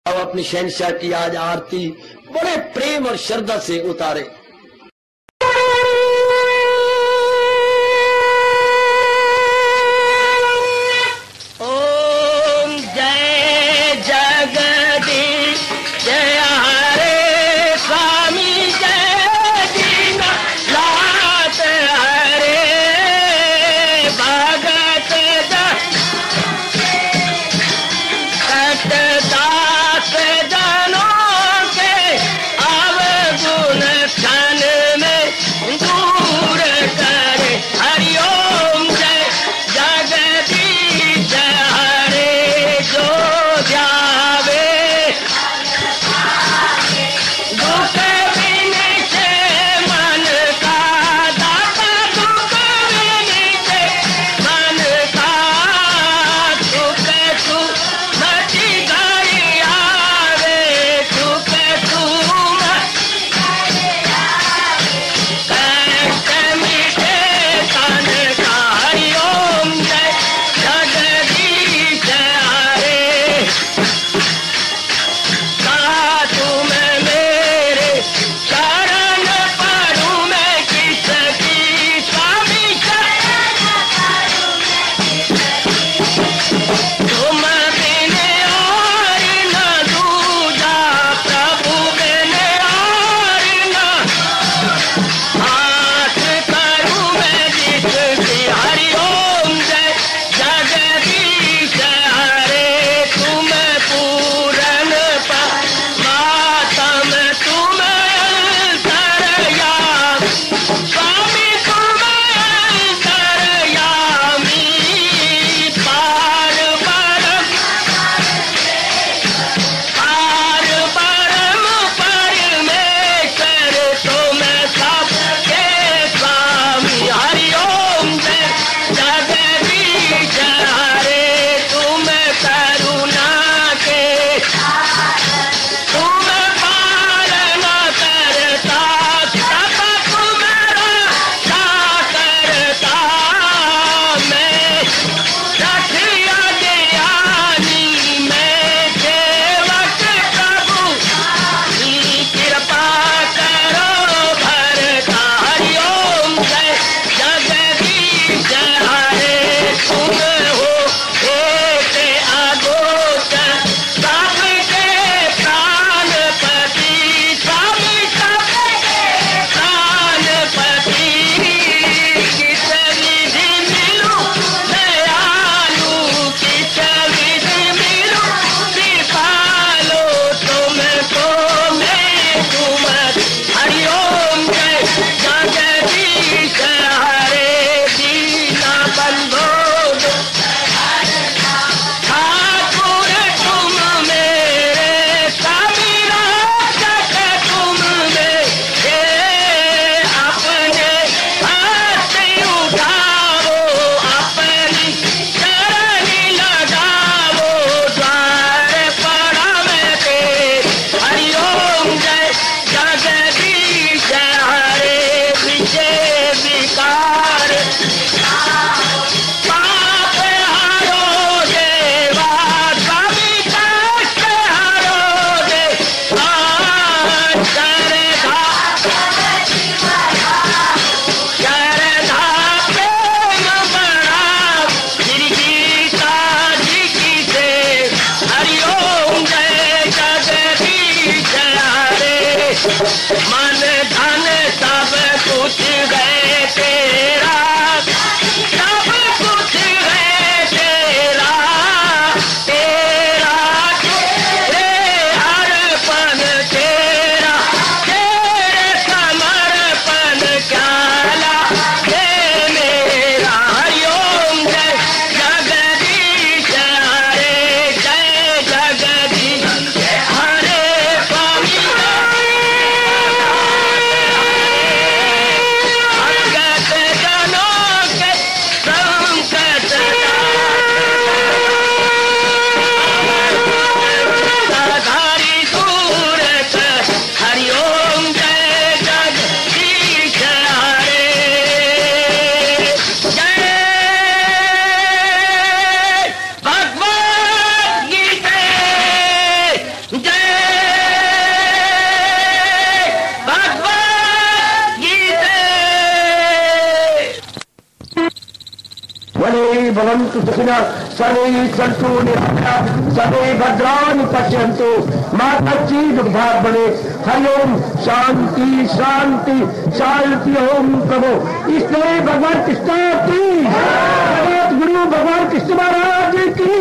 अब अपनी शहनशाह की आज आरती बड़े प्रेम और श्रद्धा से उतारे। ओम जय जगदीश जय हरे स्वामी जय दीनानाथ हरे भगत दास जनों के अवगुण वने भवन्तु सुखिनः सर्वे सन्तु निरामयाः सर्वे भद्राणि पश्यन्तु मा कश्चित् दुर्भाग् भवेत्। हरि ओम शांति शांति शांति। ओम प्रभु इसलिए भगवान कृष्ण की जगत गुरु भगवान कृष्ण महाराज की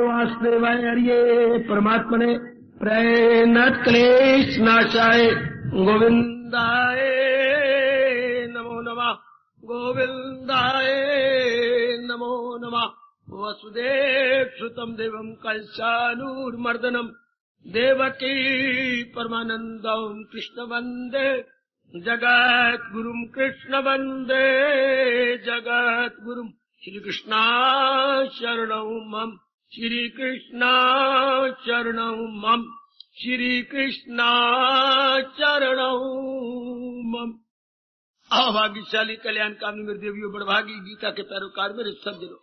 वासुदेवाय हरिये परमात्मने प्रणत क्लेश नाशाय गोविंदाय नमो नमः गोविंदाय नमो नमः। वसुदेव सुतम देवम कंसानुर्मर्दनम देवकी परमानंदम कृष्ण वंदे जगत गुरुम कृष्ण वंदे जगत गुरुम। श्री कृष्णा शरणौ मम श्री कृष्णा शरणौ मम श्री कृष्णा शरणौ मम। अभाग्यशाली कल्याणकामी मेरे देवियों बड़भागी गीता के पैरोकार मेरे सज्जनों,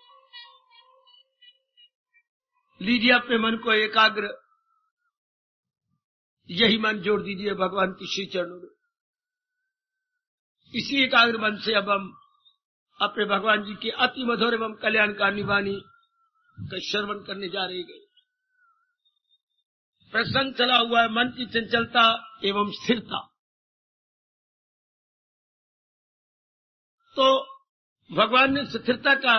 लीजिए अपने मन को एकाग्र, यही मन जोड़ दीजिए भगवान की श्री चरणों में। इसी एकाग्र मन से अब हम अपने भगवान जी की अति मधुर एवं कल्याणकारिणी वाणी का श्रवण करने जा रहे हैं। प्रसंग चला हुआ है मन की चंचलता एवं स्थिरता। तो भगवान ने स्थिरता का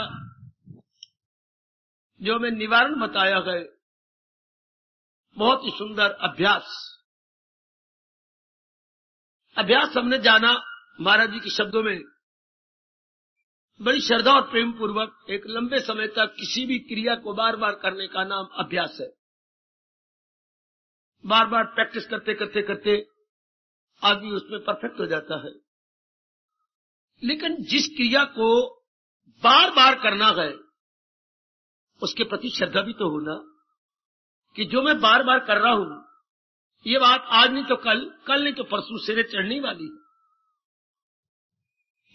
जो हमें निवारण बताया है, बहुत ही सुंदर अभ्यास हमने जाना महाराज जी के शब्दों में। बड़ी श्रद्धा और प्रेम पूर्वक एक लंबे समय तक किसी भी क्रिया को बार बार करने का नाम अभ्यास है। बार बार प्रैक्टिस करते करते करते आदमी उसमें परफेक्ट हो जाता है। लेकिन जिस क्रिया को बार बार करना है उसके प्रति श्रद्धा भी तो होना, कि जो मैं बार बार कर रहा हूं ये बात आज नहीं तो कल, कल नहीं तो परसों सिरे चढ़ने वाली है।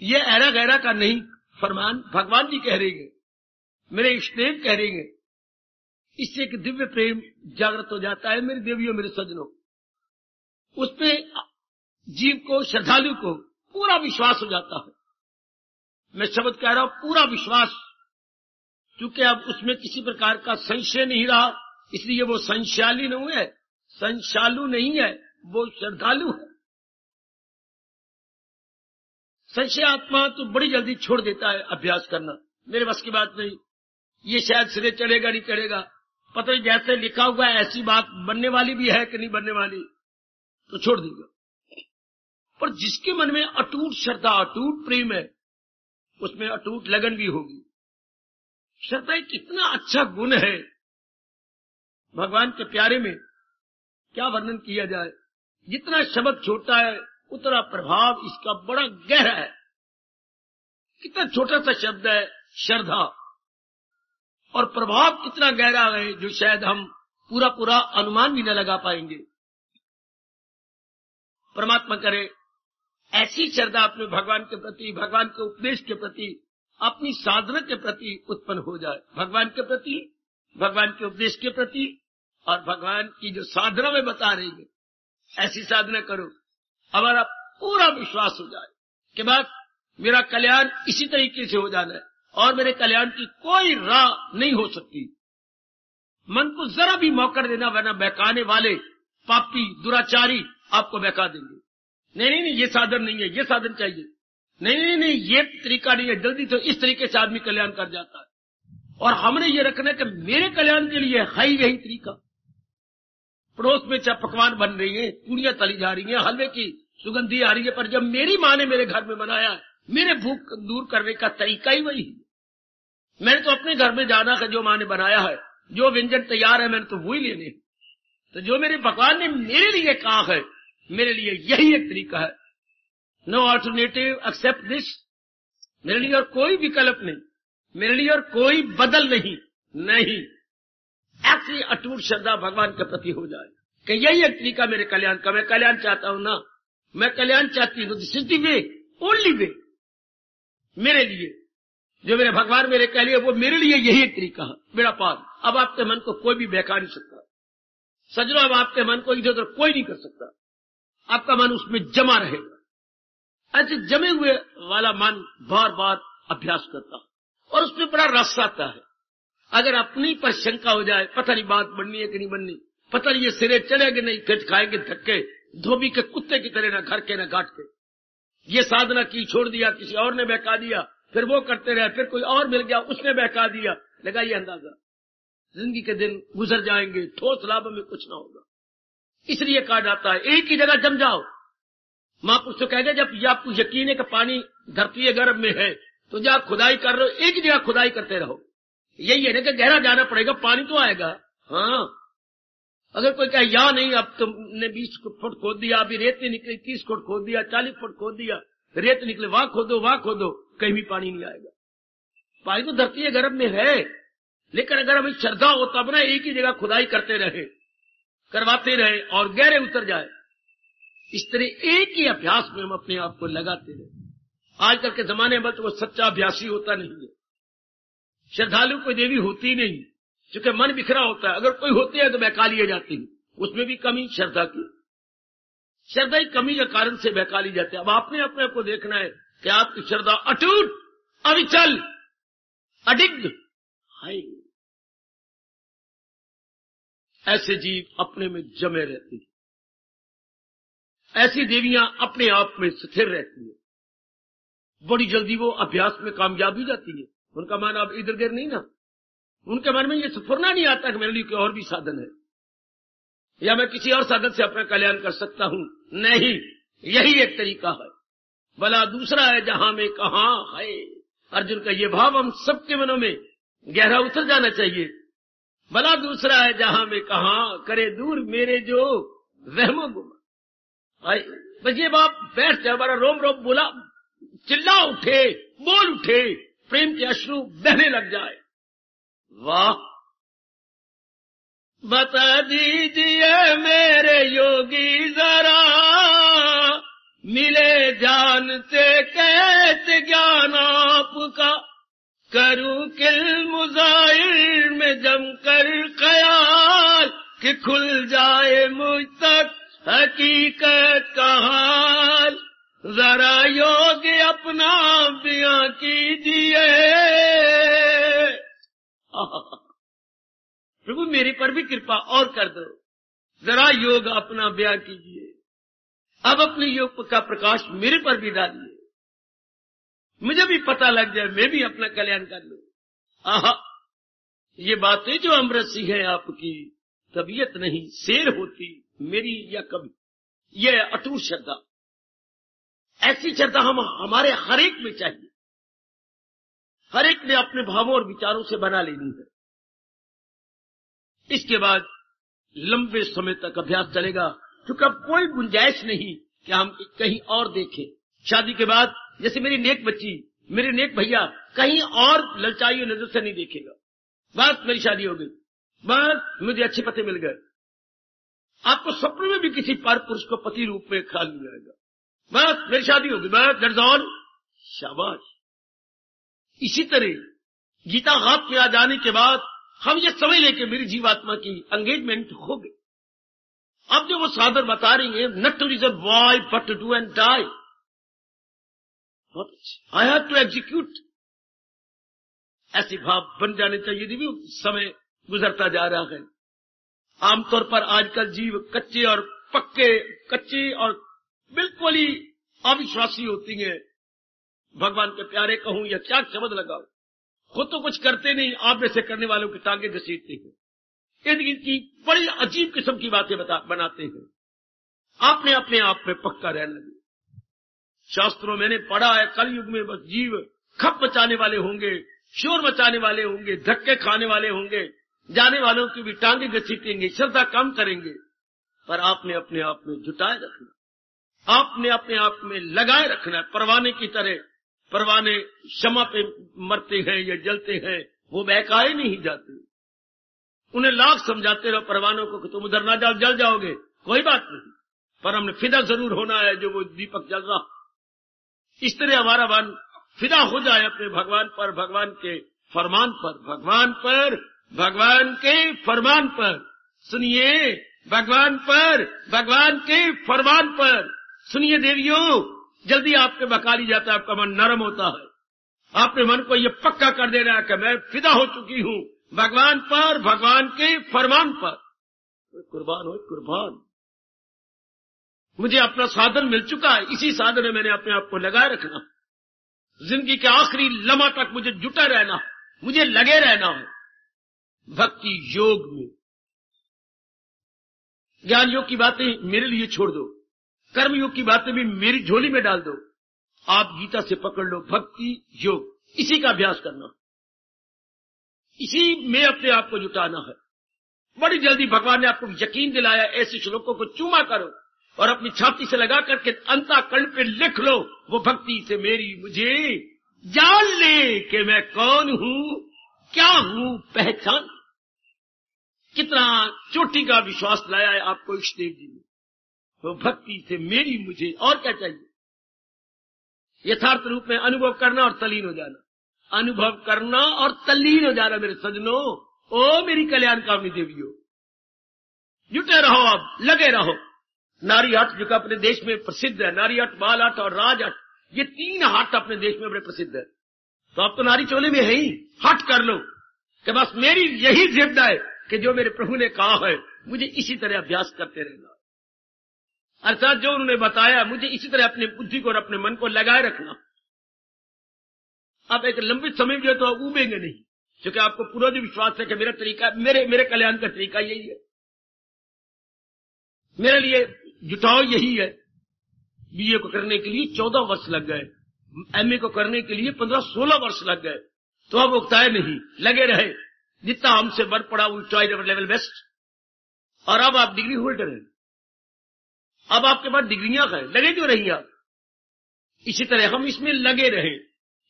ये ऐरा गैरा का नहीं फरमान भगवान जी कह रहे हैं, मेरे इष्टदेव कह रहे हैं। इससे एक दिव्य प्रेम जागृत हो जाता है मेरे देवियों मेरे सज्जनों। उसपे जीव को, श्रद्धालु को पूरा विश्वास हो जाता है। मैं शब्द कह रहा हूं पूरा विश्वास, क्योंकि अब उसमें किसी प्रकार का संशय नहीं रहा, इसलिए वो संशयाली नहीं है, संशालु नहीं है, वो श्रद्धालु है। संशय आत्मा तो बड़ी जल्दी छोड़ देता है अभ्यास करना, मेरे बस की बात नहीं, ये शायद सिरे चढ़ेगा नहीं चढ़ेगा, पता नहीं जैसे लिखा हुआ है ऐसी बात बनने वाली भी है कि नहीं बनने वाली, तो छोड़ देगा। पर जिसके मन में अटूट श्रद्धा अटूट प्रेम है उसमें अटूट लगन भी होगी। श्रद्धा एक कितना अच्छा गुण है भगवान के प्यारे में, क्या वर्णन किया जाए। जितना शब्द छोटा है उतना प्रभाव इसका बड़ा गहरा है। कितना छोटा सा शब्द है श्रद्धा, और प्रभाव कितना गहरा है जो शायद हम पूरा पूरा अनुमान भी न लगा पाएंगे। परमात्मा करे ऐसी श्रद्धा अपने भगवान के प्रति, भगवान के उपदेश के प्रति, अपनी साधना के प्रति उत्पन्न हो जाए। भगवान के प्रति, भगवान के उपदेश के प्रति, और भगवान की जो साधना में बता रही है ऐसी साधना करो, हमारा पूरा विश्वास हो जाए कि बस मेरा कल्याण इसी तरीके से हो जाना है और मेरे कल्याण की कोई राह नहीं हो सकती। मन को जरा भी मौका देना, वरना बहकाने वाले पापी दुराचारी आपको बहका देंगे। नहीं, ये साधन नहीं है, ये साधन चाहिए, नहीं, ये तरीका नहीं है, जल्दी तो इस तरीके से आदमी कल्याण कर जाता है। और हमने ये रखना है कि मेरे कल्याण के लिए है ही यही तरीका। पड़ोस में चाहे पकवान बन रही है, पूड़ियां तली जा रही है, हलवे की सुगंधी आ रही है, पर जब मेरी माँ ने मेरे घर में बनाया, मेरे भूख दूर करने का तरीका ही वही है। मैंने तो अपने घर में जाना है, जो माँ ने बनाया है, जो व्यंजन तैयार है मैंने तो वही लेने। तो जो मेरे भगवान ने मेरे लिए कहा है, मेरे लिए यही एक तरीका है। No alternative except this. मेरे लिए और कोई विकल्प नहीं, मेरे लिए और कोई बदल नहीं। ऐसी अटूट श्रद्धा भगवान के प्रति हो जाए कि यही एक तरीका मेरे कल्याण का। मैं कल्याण चाहता हूं ना, मैं कल्याण चाहती हूं, this is the way, only way मेरे लिए। जो मेरे भगवान मेरे कह लिए वो मेरे लिए यही एक तरीका है। मेरा पार अब आपके मन को कोई भी बहका नहीं सकता। सजनो, अब आपके मन को इधर कोई नहीं कर सकता। आपका मन उसमें जमा रहेगा। ऐसे जमे हुए वाला मन बार बार अभ्यास करता है और उसमें बड़ा रस आता है। अगर अपनी पर शंका हो जाए, पता नहीं बात बननी है कि नहीं बननी, पता नहीं ये सिरे चलेंगे नहीं, फिर खाएंगे धक्के, धोबी के कुत्ते की तरह, ना घर के ना घाट के। ये साधना की, छोड़ दिया, किसी और ने बहका दिया, फिर वो करते रहे, फिर कोई और मिल गया, उसने बहका दिया। लगाइए अंदाजा, जिंदगी के दिन गुजर जाएंगे, ठोस लाभ में कुछ ना होगा। इसलिए कहा जाता है एक ही जगह जम जाओ। महापुरुष तो कहेंगे जब आपको यकीन है कि पानी धरती गर्भ में है तो जहाँ खुदाई कर रहे हो एक ही जगह खुदाई करते रहो। यही है ना कि गहरा जाना पड़ेगा, पानी तो आएगा। हाँ, अगर कोई कहे या नहीं, अब तुमने 20 फुट खोद दिया, अभी रेत नहीं निकली, 30 फुट खोद दिया, 40 फुट खोद दिया, रेत निकले, वहां खोदो, कहीं भी पानी नहीं आएगा। पानी तो धरती गर्भ में है, लेकिन अगर हमें श्रद्धा हो तब ना एक ही जगह खुदाई करते रहे, करवाते रहे और गहरे उतर जाए। इस तरह एक ही अभ्यास में हम अपने आप को लगाते रहे। आजकल के जमाने में तो वो सच्चा अभ्यासी होता नहीं है। श्रद्धालु कोई देवी होती नहीं, क्योंकि मन बिखरा होता है। अगर कोई होते हैं तो बहका लिए जाते हैं, उसमें भी कमी श्रद्धा की। श्रद्धा ही कमी के कारण से बहका ली जाती है। अब आपने अपने आप को देखना है कि आपकी श्रद्धा अटूट, अविचल, अडिग है। ऐसे जीव अपने में जमे रहते हैं, ऐसी देवियां अपने आप में स्थिर रहती है। बड़ी जल्दी वो अभ्यास में कामयाब हो जाती है। उनका मन अब इधर गिर नहीं ना, उनके मन में ये स्फुरना नहीं आता कि मेरे लिए कोई और भी साधन है या मैं किसी और साधन से अपना कल्याण कर सकता हूं। नहीं, यही एक तरीका है। भला दूसरा है जहां में कहां है। अर्जुन का ये भाव हम सबके मनों में गहरा उतर जाना चाहिए। भला दूसरा है जहां में कहां, करे दूर मेरे जो वहमो गुमा। बस ये बात बैठ जाए, हमारा रोम रोम बोला, चिल्ला उठे, बोल उठे, प्रेम के अश्रु बहने लग जाए। वाह, बता दीजिए मेरे योगी जरा, मिले ध्यान से कैसे ज्ञान आपका, करूं किल मुजाहिर में जमकर ख्याल, कि खुल जाए मुझ तक हकीकत का हाल। जरा योग अपना बयां कीजिए। प्रभु मेरे पर भी कृपा और कर दो, जरा योग अपना बयां कीजिए। अब अपने योग का प्रकाश मेरे पर भी डालिए, मुझे भी पता लग जाए, मैं भी अपना कल्याण कर लूं। आहा, ये बातें जो अमृतसी है आपकी, तबीयत नहीं शेर होती मेरी या कभी। ये अटूट श्रद्धा, ऐसी श्रद्धा हम हमारे हर एक में चाहिए। हर एक ने अपने भावों और विचारों से बना लेनी है। इसके बाद लंबे समय तक अभ्यास चलेगा, क्योंकि अब कोई गुंजाइश नहीं कि हम कहीं और देखें। शादी के बाद जैसे मेरी नेक बच्ची, मेरे नेक भैया कहीं और ललचाई नजर से नहीं देखेगा। बस मेरी शादी हो गई, बस मुझे अच्छे पते मिल गए। आपको स्वप्न में भी किसी पर पुरुष को पति रूप में ख्याल नहीं आएगा। बस मेरी शादी होगी, बस दैट्स ऑल, शाबाश। इसी तरह गीता हाथ में आ जाने के बाद हम ये समझ लें कि मेरी जीवात्मा की एंगेजमेंट हो गई। अब जो वो साधन बता रही है, not to reason why but to do and die, I have to execute, ऐसी भाव बन जाने चाहिए। भी समय गुजरता जा रहा है। आमतौर पर आजकल जीव कच्चे और पक्के, कच्चे और बिल्कुल ही अविश्वासी होती हैं। भगवान के प्यारे कहूं या क्या शब्द लगाओ, खुद तो कुछ करते नहीं, आप जैसे करने वालों की टांगे घसीटते हैं। इनकी बड़ी अजीब किस्म की बातें बनाते हैं। आपने अपने आप में पक्का रहना चाहिए। शास्त्रों मैंने पढ़ा है, कलयुग में बस जीव खप मचाने वाले होंगे, शोर मचाने वाले होंगे, धक्के खाने वाले होंगे, जाने वालों की भी टांगे घसीटेंगे, श्रद्धा कम करेंगे। पर आपने अपने आप में जुटाए रखना, आपने अपने आप में लगाए रखना है। परवाने की तरह, परवाने शमा पे मरते हैं या जलते हैं, वो बहकाए नहीं जाते। उन्हें लाख समझाते रहो परवानों को कि तुम उधर ना जाओ, जल जाओगे, कोई बात नहीं, पर हमने फिदा जरूर होना है जो वो दीपक जल रहा। इस तरह हमारा मन फिदा हो जाए अपने भगवान पर, भगवान के फरमान पर, भगवान पर, भगवान के फरमान पर। सुनिए, भगवान पर, भगवान के फरमान पर। सुनिए देवियों, जल्दी आपके बकाली जाता है, आपका मन नरम होता है। आपने मन को ये पक्का कर देना है कि मैं फिदा हो चुकी हूं भगवान पर, भगवान के फरमान पर। कुर्बान हो कुर्बान, मुझे अपना साधन मिल चुका है, इसी साधन में मैंने अपने आप को लगाए रखना। जिंदगी के आखिरी लम्हा तक मुझे जुटा रहना, मुझे लगे रहना है भक्ति योग में। ज्ञान योग की बातें मेरे लिए छोड़ दो, कर्म योग की बातें भी मेरी झोली में डाल दो। आप गीता से पकड़ लो भक्ति योग, इसी का अभ्यास करना, इसी में अपने आप को जुटाना है। बड़ी जल्दी भगवान ने आपको यकीन दिलाया, ऐसे श्लोकों को चूमा करो और अपनी छाती से लगा करके अंतःकरण पे लिख लो, वो भक्ति से मेरी मुझे जान ले कि मैं कौन हूं, क्या हूं, पहचान। कितना चोटी का विश्वास लाया है आपको इष्टदेव जी ने। तो भक्ति से मेरी मुझे और क्या चाहिए? यथार्थ रूप में अनुभव करना और तल्लीन हो जाना, अनुभव करना और तल्लीन हो जाना। मेरे सजनों, ओ मेरी कल्याणकामनी देवियों, जुटे रहो, अब लगे रहो। नारी हट जो अपने देश में प्रसिद्ध है, नारी हट, बाल हट और राज हट, ये 3 हट अपने देश में बड़े प्रसिद्ध है। तो अब तो नारी चोले में है ही, हट कर लो कि बस मेरी यही जिद है कि जो मेरे प्रभु ने कहा है मुझे इसी तरह अभ्यास करते रहना, अर्थात जो उन्होंने बताया मुझे इसी तरह अपनी बुद्धि को और अपने मन को लगाए रखना। अब एक लंबे समय जो तो उबेंगे नहीं, क्योंकि आपको पूरा जो विश्वास है कि मेरा तरीका, मेरे कल्याण का तरीका यही है, मेरे लिए जुटाव यही है। बीए को करने के लिए 14 वर्ष लग गए, एमए को करने के लिए 15-16 वर्ष लग गए, तो अब उगताए नहीं, लगे रहे। जितना हमसे बढ़ पड़ा we tried our level best, और अब आप डिग्री होल्डर हैं, अब आपके पास डिग्रियां हैं, लगे क्यों रही आप? इसी तरह हम इसमें लगे रहे,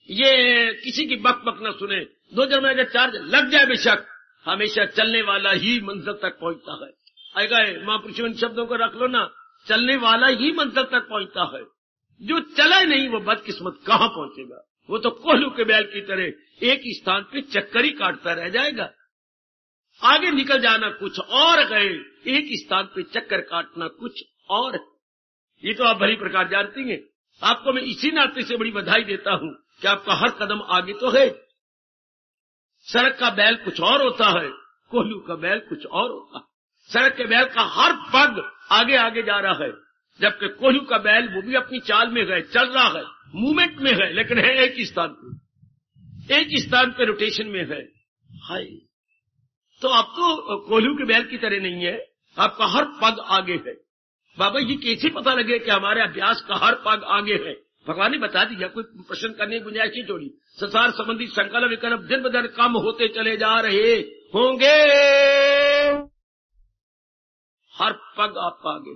ये किसी की बक बक न सुने। 2 जन में अगर 4 लग जाए बेशक, हमेशा चलने वाला ही मंजिल तक पहुंचता है। गए महापुरुषों इन शब्दों को रख लो ना, चलने वाला ही मंजिल तक पहुंचता है, जो चला नहीं वो बदकिस्मत कहां पहुंचेगा। वो तो कोल्हू के बैल की तरह एक ही स्थान पे चक्कर ही काटता रह जाएगा। आगे निकल जाना कुछ और गए, एक ही स्थान पे चक्कर काटना कुछ और। ये तो आप भली प्रकार जानती हैं। आपको मैं इसी नाते से बड़ी बधाई देता हूं कि आपका हर कदम आगे तो है। सड़क का बैल कुछ और होता है, कोल्हू का बैल कुछ और होता है। सड़क के बैल का हर पग आगे आगे जा रहा है, जबकि कोल्हू का बैल वो भी अपनी चाल में है, चल रहा है, मूवमेंट में है, लेकिन है एक ही स्थान पे, एक ही स्थान पे रोटेशन में है। हाय, तो आप तो कोल्हू के बैल की तरह नहीं है, आपका हर पग आगे है। बाबा ये कैसे पता लगे कि हमारे अभ्यास का हर पग आगे है? भगवान ने बता दिया, कोई प्रश्न करने की गुंजाइश नहीं छोड़ी। संसार संबंधी संकल्प विकल्प दिन ब दिन कम होते चले जा रहे होंगे, हर पग आपका आगे।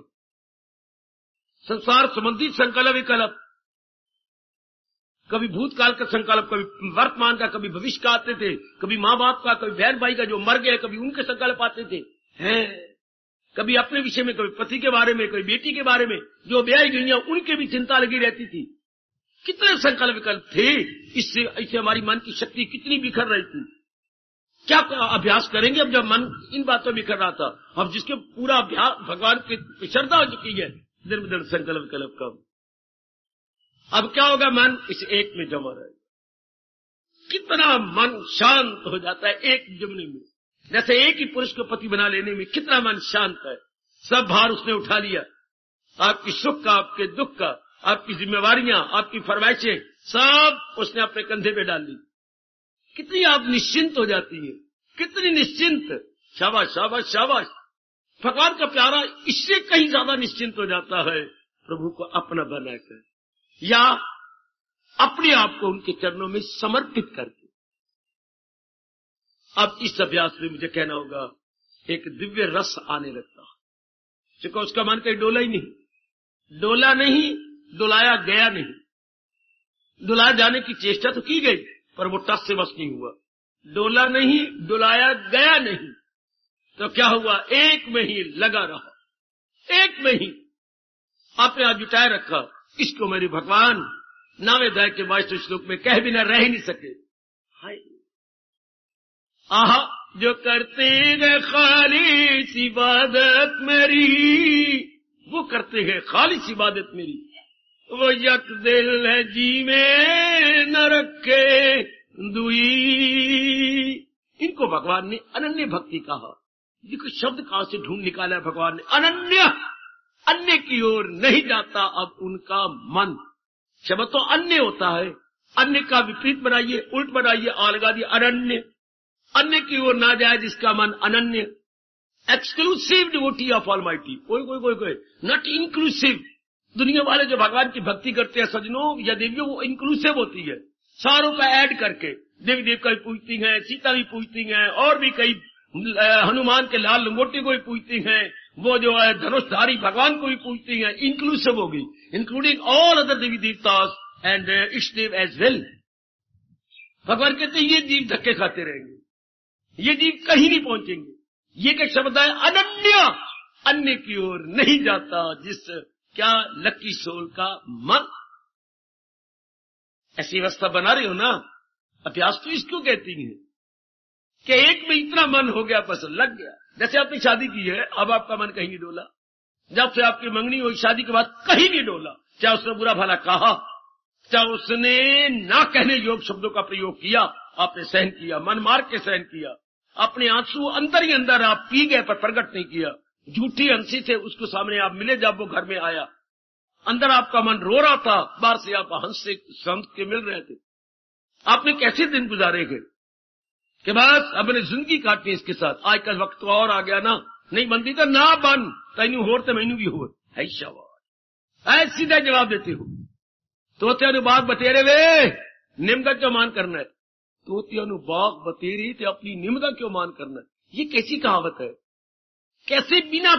संसार संबंधी संकल्प विकल्प, कभी भूतकाल का संकल्प, कभी वर्तमान का, कभी भविष्य का आते थे, कभी माँ बाप का, कभी बहन भाई का जो मर गए, कभी उनके संकल्प आते थे, हैं कभी अपने विषय में, कभी पति के बारे में, कभी बेटी के बारे में, जो ब्याही गईयां उनके भी चिंता लगी रहती थी। कितने संकल्प विकल्प थे, इससे हमारी मन की शक्ति कितनी बिखर रही थी। क्या अभ्यास करेंगे अब जब मन इन बातों में बिखर रहा था? अब जिसके पूरा अभ्यास भगवान की श्रद्धा हो चुकी है, दिन ब दिन संकल्प विकल्प कम। अब क्या होगा? मन इस एक में जमा रहेगा। कितना मन शांत हो जाता है एक जमने में, जैसे एक ही पुरुष को पति बना लेने में कितना मन शांत है। सब भार उसने उठा लिया, आपकी सुख का, आपके दुख का, आपकी जिम्मेवारियां, आपकी फरमाइशें सब उसने अपने कंधे पे डाल दी। कितनी आप निश्चिंत हो जाती है, कितनी निश्चिंत। शाबाश शाबाश शाबाश। भगवान का प्यारा इससे कहीं ज्यादा निश्चिंत हो जाता है प्रभु को अपना बनाकर, या अपने आप को उनके चरणों में समर्पित करके। अब इस अभ्यास में मुझे कहना होगा, एक दिव्य रस आने लगता है, क्योंकि उसका मन कहीं डोला ही नहीं, डोला नहीं, डुलाया गया नहीं। डुलाया जाने की चेष्टा तो की गई, पर वो टस से बस नहीं हुआ। डोला नहीं, डुलाया गया नहीं, तो क्या हुआ? एक में ही लगा रहा, एक में ही आपने आज जुटाए रखा। इसको मेरे भगवान नावे दया के 22 श्लोक में कह बिना रह ही नहीं सके। हाय आहा, जो करते हैं खालिस इबादत मेरी, वो करते हैं खालिस इबादत मेरी। वो यक दिल है जी में न रखे दुई। इनको भगवान ने अनन्य भक्ति कहा। देखो शब्द कहां से ढूंढ निकाला है भगवान ने, अनन्य। अन्य की ओर नहीं जाता अब उनका मन। शब्द तो अन्य होता है, अन्य का विपरीत बनाइए, उल्ट बनाइए, आ लगा दिए अनन्य। अन्य की ओर ना जाए जिसका मन अनन्य। एक्सक्लूसिव डिवोटी ऑफ ऑलमाइटी, कोई नॉट इंक्लूसिव। दुनिया वाले जो भगवान की भक्ति करते हैं सजनों या देवियों, वो इंक्लूसिव होती है, सारों का ऐड करके। देवी देवता भी पूजती हैं, सीता भी पूजती हैं, और भी कई हनुमान के लाल लंगोटे को भी पूजती हैं, वो जो है धनुषधारी भगवान को भी पूजती हैं। इंक्लूसिव होगी, including all other devi devtas and its dev as well. भगवान कहते हैं ये जीव धक्के खाते रहेंगे, ये जीव कहीं नहीं पहुंचेंगे। ये क्या शब्द है, अनन्य। अन्य की ओर नहीं जाता जिस क्या लकी सोल का मन। ऐसी अवस्था बना रही हो ना, अभ्यास तो इसको कहती है कि एक में इतना मन हो गया, बस लग गया। जैसे आपने शादी की है, अब आपका मन कहीं नहीं डोला। जब से आपकी मंगनी हुई शादी के बाद कहीं नहीं डोला। चाहे उसने बुरा भला कहा, चाहे उसने ना कहने योग शब्दों का प्रयोग किया, आपने सहन किया, मन मार के सहन किया। अपने आंसू अंदर ही अंदर आप पी गए पर प्रकट नहीं किया। झूठी हंसी से उसको सामने आप मिले, जब वो घर में आया, अंदर आपका मन रो रहा था, बाहर से आप हंस से संत के मिल रहे थे। आपने कैसे दिन गुजारे गए कि बस अब मैंने जिंदगी काटनी इसके साथ। आज कल वक्त तो और आ गया ना, नहीं बनती तो ना बन, तैनू होर तो मैनू भी हो। है शाबाश, सीधा जवाब देते हो। तोते अनुबाग बतेरे वे निम्दा क्यों मान करना है, तोते अनुबाग बतेरी ते अपनी निम्दा क्यों मान करना है। ये कैसी कहावत है, कैसे बिना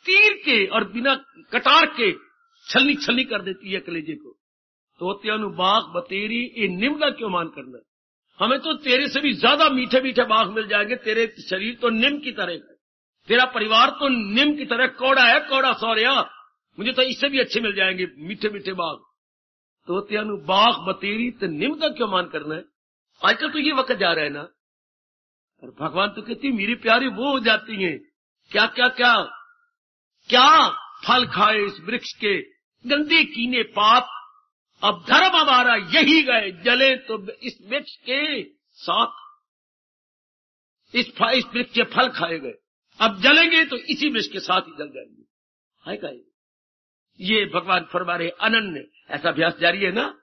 तीर के और बिना कटार के छलनी छलनी कर देती है कलेजे को। तोते अनुबाग बतेरी ये निम्दा क्यों मान करना है। हमें तो तेरे से भी ज्यादा मीठे मीठे बाग मिल जाएंगे। तेरे शरीर तो निम की तरह है, तेरा परिवार तो निम की तरह कौड़ा है, कौड़ा सौर्या। मुझे तो इससे भी अच्छे मिल जाएंगे मीठे मीठे बाग। तो त्यानु बाग बतेरी तो निम का क्यों मान करना है। आजकल तो ये वक्त जा रहा है ना, और भगवान तो कहती मेरी प्यारी वो हो जाती हैं, क्या क्या क्या क्या फल खाए इस वृक्ष के गंदे कीने पाप। अब धर्म हमारा यही गए, जले तो इस वृक्ष के साथ। इस वृक्ष के फल खाए गए, अब जलेंगे तो इसी वृक्ष के साथ ही जल जाएंगे। है क्या ये भगवान फरमा रहे अनन्य। ऐसा अभ्यास जारी है ना,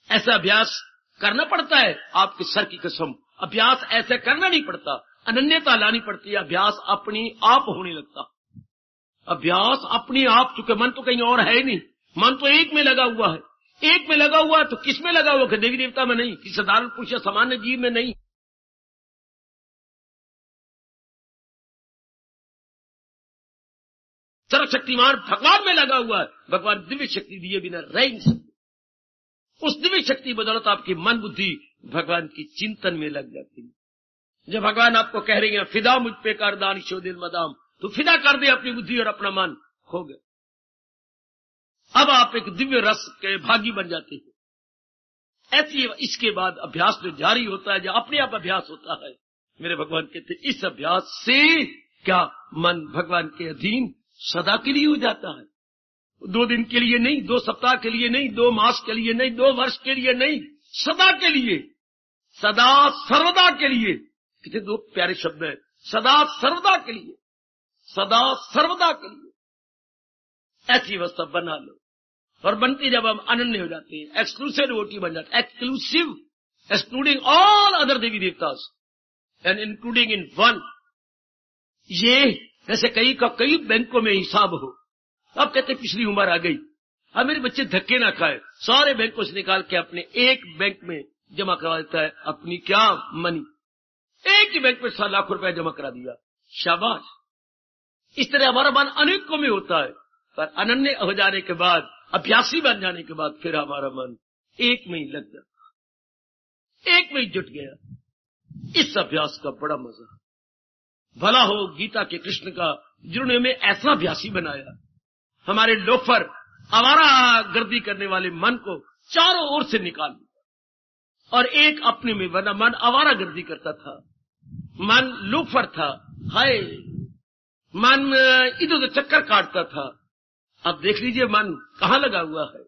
ऐसा अभ्यास करना पड़ता है। आपके सर की कसम, अभ्यास ऐसे करना नहीं पड़ता, अनन्यता लानी पड़ती है। अभ्यास अपनी आप होने लगता, अभ्यास अपनी आप। चूंकि मन तो कहीं और है ही नहीं, मन तो एक में लगा हुआ है। एक में लगा हुआ तो किस में लगा हुआ, देवी देवता में नहीं, किसी साधारण पुरुष या सामान्य जीव में नहीं। सर्वशक्तिमान भगवान में लगा हुआ है। भगवान दिव्य शक्ति दिए बिना रह नहीं सकते। उस दिव्य शक्ति बदौलत आपकी मन बुद्धि भगवान की चिंतन में लग जाती है। जब भगवान आपको कह रहे हैं फिदा मुझ पे कर दानिशो दिल मदाम, तो फिदा कर दे अपनी बुद्धि और अपना मन, हो गए। अब आप एक दिव्य रस के भागी बन जाते हैं। ऐसी इसके बाद अभ्यास जो जारी होता है, जो अपने आप अभ्यास होता है, मेरे भगवान कहते हैं इस अभ्यास से क्या मन भगवान के अधीन सदा के लिए हो जाता है। 2 दिन के लिए नहीं, 2 सप्ताह के लिए नहीं, 2 मास के लिए नहीं, 2 वर्ष के लिए नहीं, सदा के लिए, सदा सर्वदा के लिए। कितने 2 प्यारे शब्द हैं, सदा सर्वदा के लिए, सदा सर्वदा के लिए। ऐसी अवस्था बना लो, और बनती जब हम अनन्य हो जाते हैं, एक्सक्लूसिव डिवोटी बन जाते हैं, exclusive, excluding all other devi devtas and including in one. ये जैसे कई का कई बैंकों में हिसाब हो। अब कहते पिछली उम्र आ गई, अब मेरे बच्चे धक्के ना खाए, सारे बैंकों से निकाल के अपने एक बैंक में जमा करवा देता है अपनी क्या मनी। एक ही बैंक में 7 लाख रुपया जमा करा दिया, शाबाश। इस तरह हमारा मन अनेकों में होता है, पर अनन्य हो जाने के बाद, अभ्यासी बन जाने के बाद फिर हमारा मन एक में ही लग जाता, एक में ही जुट गया। इस अभ्यास का बड़ा मजा। भला हो गीता के कृष्ण का, जिन्होंने हमें ऐसा अभ्यासी बनाया। हमारे लोफर आवारा गर्दी करने वाले मन को चारों ओर से निकाल दिया, और एक अपने में बना मन आवारा गर्दी करता था, मन लोफर था, हाय मन इधर उधर चक्कर काटता था। अब देख लीजिए मन कहां लगा हुआ है।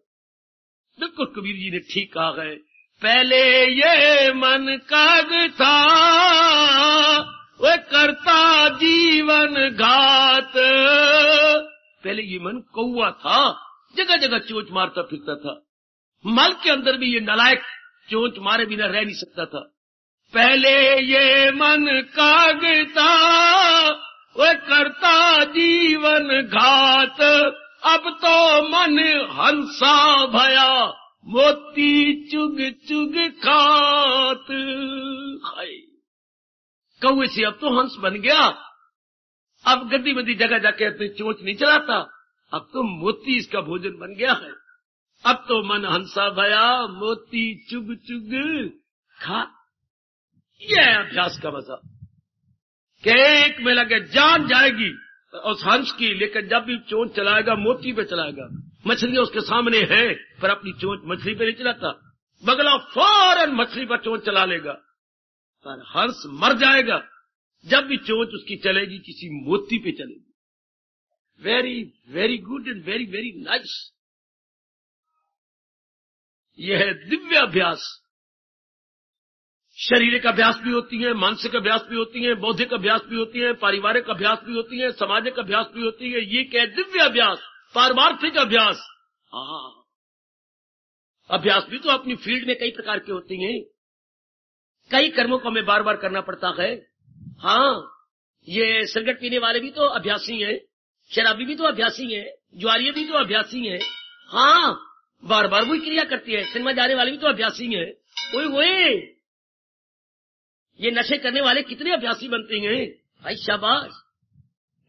बिल्कुल कबीर जी ने ठीक कहा है। पहले ये मन काग था, वो करता जीवन घात। पहले ये मन कौवा था, जगह जगह चोंच मारता फिरता था। मल के अंदर भी ये नालायक चोंच मारे बिना रह नहीं सकता था। पहले ये मन काग था, वो करता जीवन घात। अब तो मन हंसा भया, मोती चुग चुग खात। कौवे से अब तो हंस बन गया। अब गद्दी बद्दी जगह जाके अपनी चोंच नहीं चलाता, अब तो मोती इसका भोजन बन गया है। अब तो मन हंसा भया, मोती चुग चुग खा। यह अभ्यास का मजा कि एक में लगे जान जाएगी उस हंस की, लेकिन जब भी चोंच चलाएगा मोती पे चलाएगा। मछलियां उसके सामने है पर अपनी चोंच मछली पे नहीं चलाता। बगला फौरन मछली पर चोंच चला लेगा, पर हंस मर जाएगा जब भी चोंच उसकी चलेगी किसी मोती पे चलेगी। Very very good and very very nice. यह है दिव्य अभ्यास। शारीरिक अभ्यास भी होती है, मानसिक अभ्यास भी होती है, बौद्धिक अभ्यास भी होती है, पारिवारिक अभ्यास भी होती है, सामाजिक अभ्यास भी होती है। ये क्या है? दिव्य अभ्यास, पारमार्थिक अभ्यास। अभ्यास भी तो अपनी फील्ड में कई प्रकार के होते हैं। कई कर्मों को हमें बार बार करना पड़ता है। ये सिगरेट पीने वाले भी तो अभ्यासी हैं, शराबी भी तो अभ्यासी हैं, जुआरिये भी तो अभ्यासी हैं। बार बार वही क्रिया करती है। सिनेमा जाने वाले भी तो अभ्यासी हैं। ओए ये नशे करने वाले कितने अभ्यासी बनते हैं भाई, शाबाश।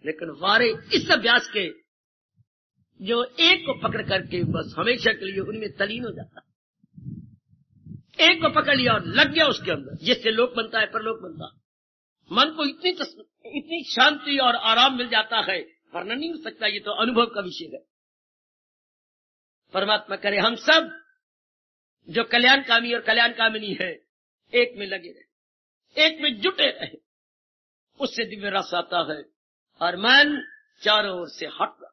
लेकिन वारे इस अभ्यास के जो एक को पकड़ करके बस हमेशा के लिए उनमें तलीन हो जाता है। एक को पकड़ लिया और लग गया उसके अंदर, जिससे लोक बनता है, परलोक बनता है। मन को इतनी शांति और आराम मिल जाता है, वर्णन नहीं हो सकता। ये तो अनुभव का विषय है। परमात्मा करे हम सब जो कल्याणकामी और कल्याणकामिनी है एक में लगे रहे, एक में जुटे रहे, उससे दिव्य रस आता है और मन चारों ओर से हट रहा।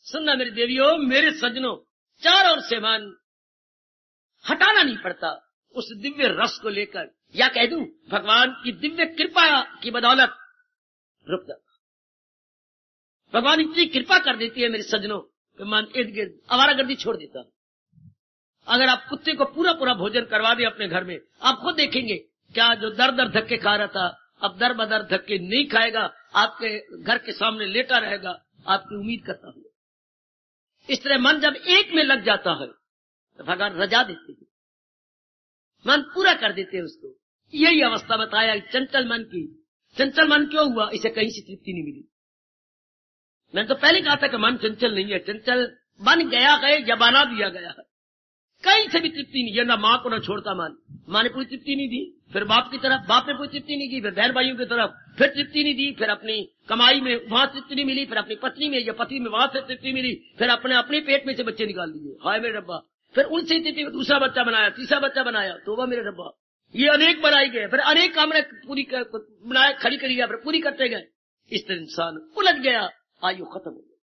सुनना मेरे देवियों, मेरे सज्जनों, चारों ओर से मन हटाना नहीं पड़ता उस दिव्य रस को लेकर, या कह दूं भगवान की दिव्य कृपा की बदौलत रुक जाता। भगवान इतनी कृपा कर देती है मेरे सज्जनों कि मन इर्द गिर्द आवारागर्दी छोड़ देता। अगर आप कुत्ते को पूरा पूरा भोजन करवा दें अपने घर में, आप खुद देखेंगे क्या जो दर दर धक्के खा रहा था अब दर बदर धक्के नहीं खाएगा, आपके घर के सामने लेटा रहेगा। आपकी उम्मीद करता हूं। इस तरह मन जब एक में लग जाता है तो भगवान रजा देते हैं, मन पूरा कर देते हैं उसको। यही अवस्था बताया चंचल मन की। चंचल मन क्यों हुआ? इसे कहीं से तृप्ति नहीं मिली। मैंने तो पहले कहा था कि मन चंचल नहीं है, चंचल बन गया है या बना दिया गया है। कहीं से भी तृप्ति नहीं है, ना माँ को ना छोड़ता मन। माँ ने पूरी तृप्ति नहीं दी, फिर बाप की तरफ, बाप ने पूरी तृप्ति नहीं दी, फिर बहन भाइयों की तरफ फिर तृप्ति नहीं दी, फिर अपनी कमाई में वहां तृप्ति नहीं मिली, फिर अपनी पत्नी में या पति में वहां से तृप्ति मिली, फिर अपने पेट में से बच्चे निकाल दिए, हाय मेरे रब्बा। फिर उनसे तृप्ति, दूसरा बच्चा बनाया, तीसरा बच्चा बनाया, तोबा मेरे रब्बा। ये अनेक बनाई गए, फिर अनेक कामना पूरी बनाए, खड़ी करी गया, फिर पूरी करते गए। इस तरह इंसान उलझ गया, आयु खत्म हो गई।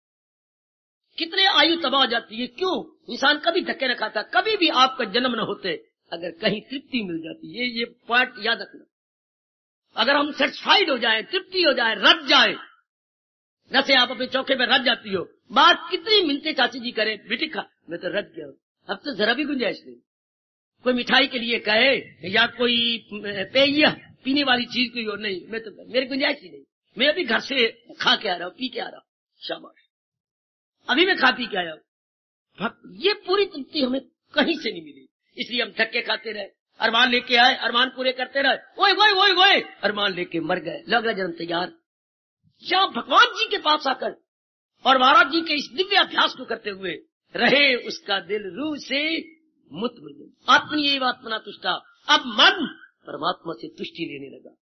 कितने आयु तबाह हो जाती है। क्यों? इंसान कभी धक्के न खाता। कभी भी आपका जन्म न होते अगर कहीं तृप्ति मिल जाती, ये पॉइंट याद रखना। अगर हम सेटिस्फाइड हो जाए, तृप्ति हो जाए, रज जाए, जैसे आप अपने चौके पे रज जाती हो, बात कितनी मिलते चाची जी करे, बेटी खा, मैं तो रज गया, अब तो जरा भी गुंजाइश नहीं। कोई मिठाई के लिए कहे या कोई पेय पीने वाली चीज कोई और नहीं, मैं तो मेरी गुंजाइश ही नहीं। मैं अभी घर से खा के आ रहा हूं, पी के आ रहा हूं, शाबाश, अभी मैं खा पी के आया हूं। ये पूरी तृप्ति हमें कहीं से नहीं मिली, इसलिए हम धक्के खाते रहे, अरमान लेके आए, अरमान पूरे करते रहे, ओए अरमान लेके मर गए, लग रहा जन्म तैयार। जब भगवान जी के पास आकर और महाराज जी के इस दिव्य अभ्यास को करते हुए रहे, उसका दिल रूह से मुक्त हो गया। आत्मनीय आत्मना तुष्टा। अब मन परमात्मा से तुष्टि लेने लगा,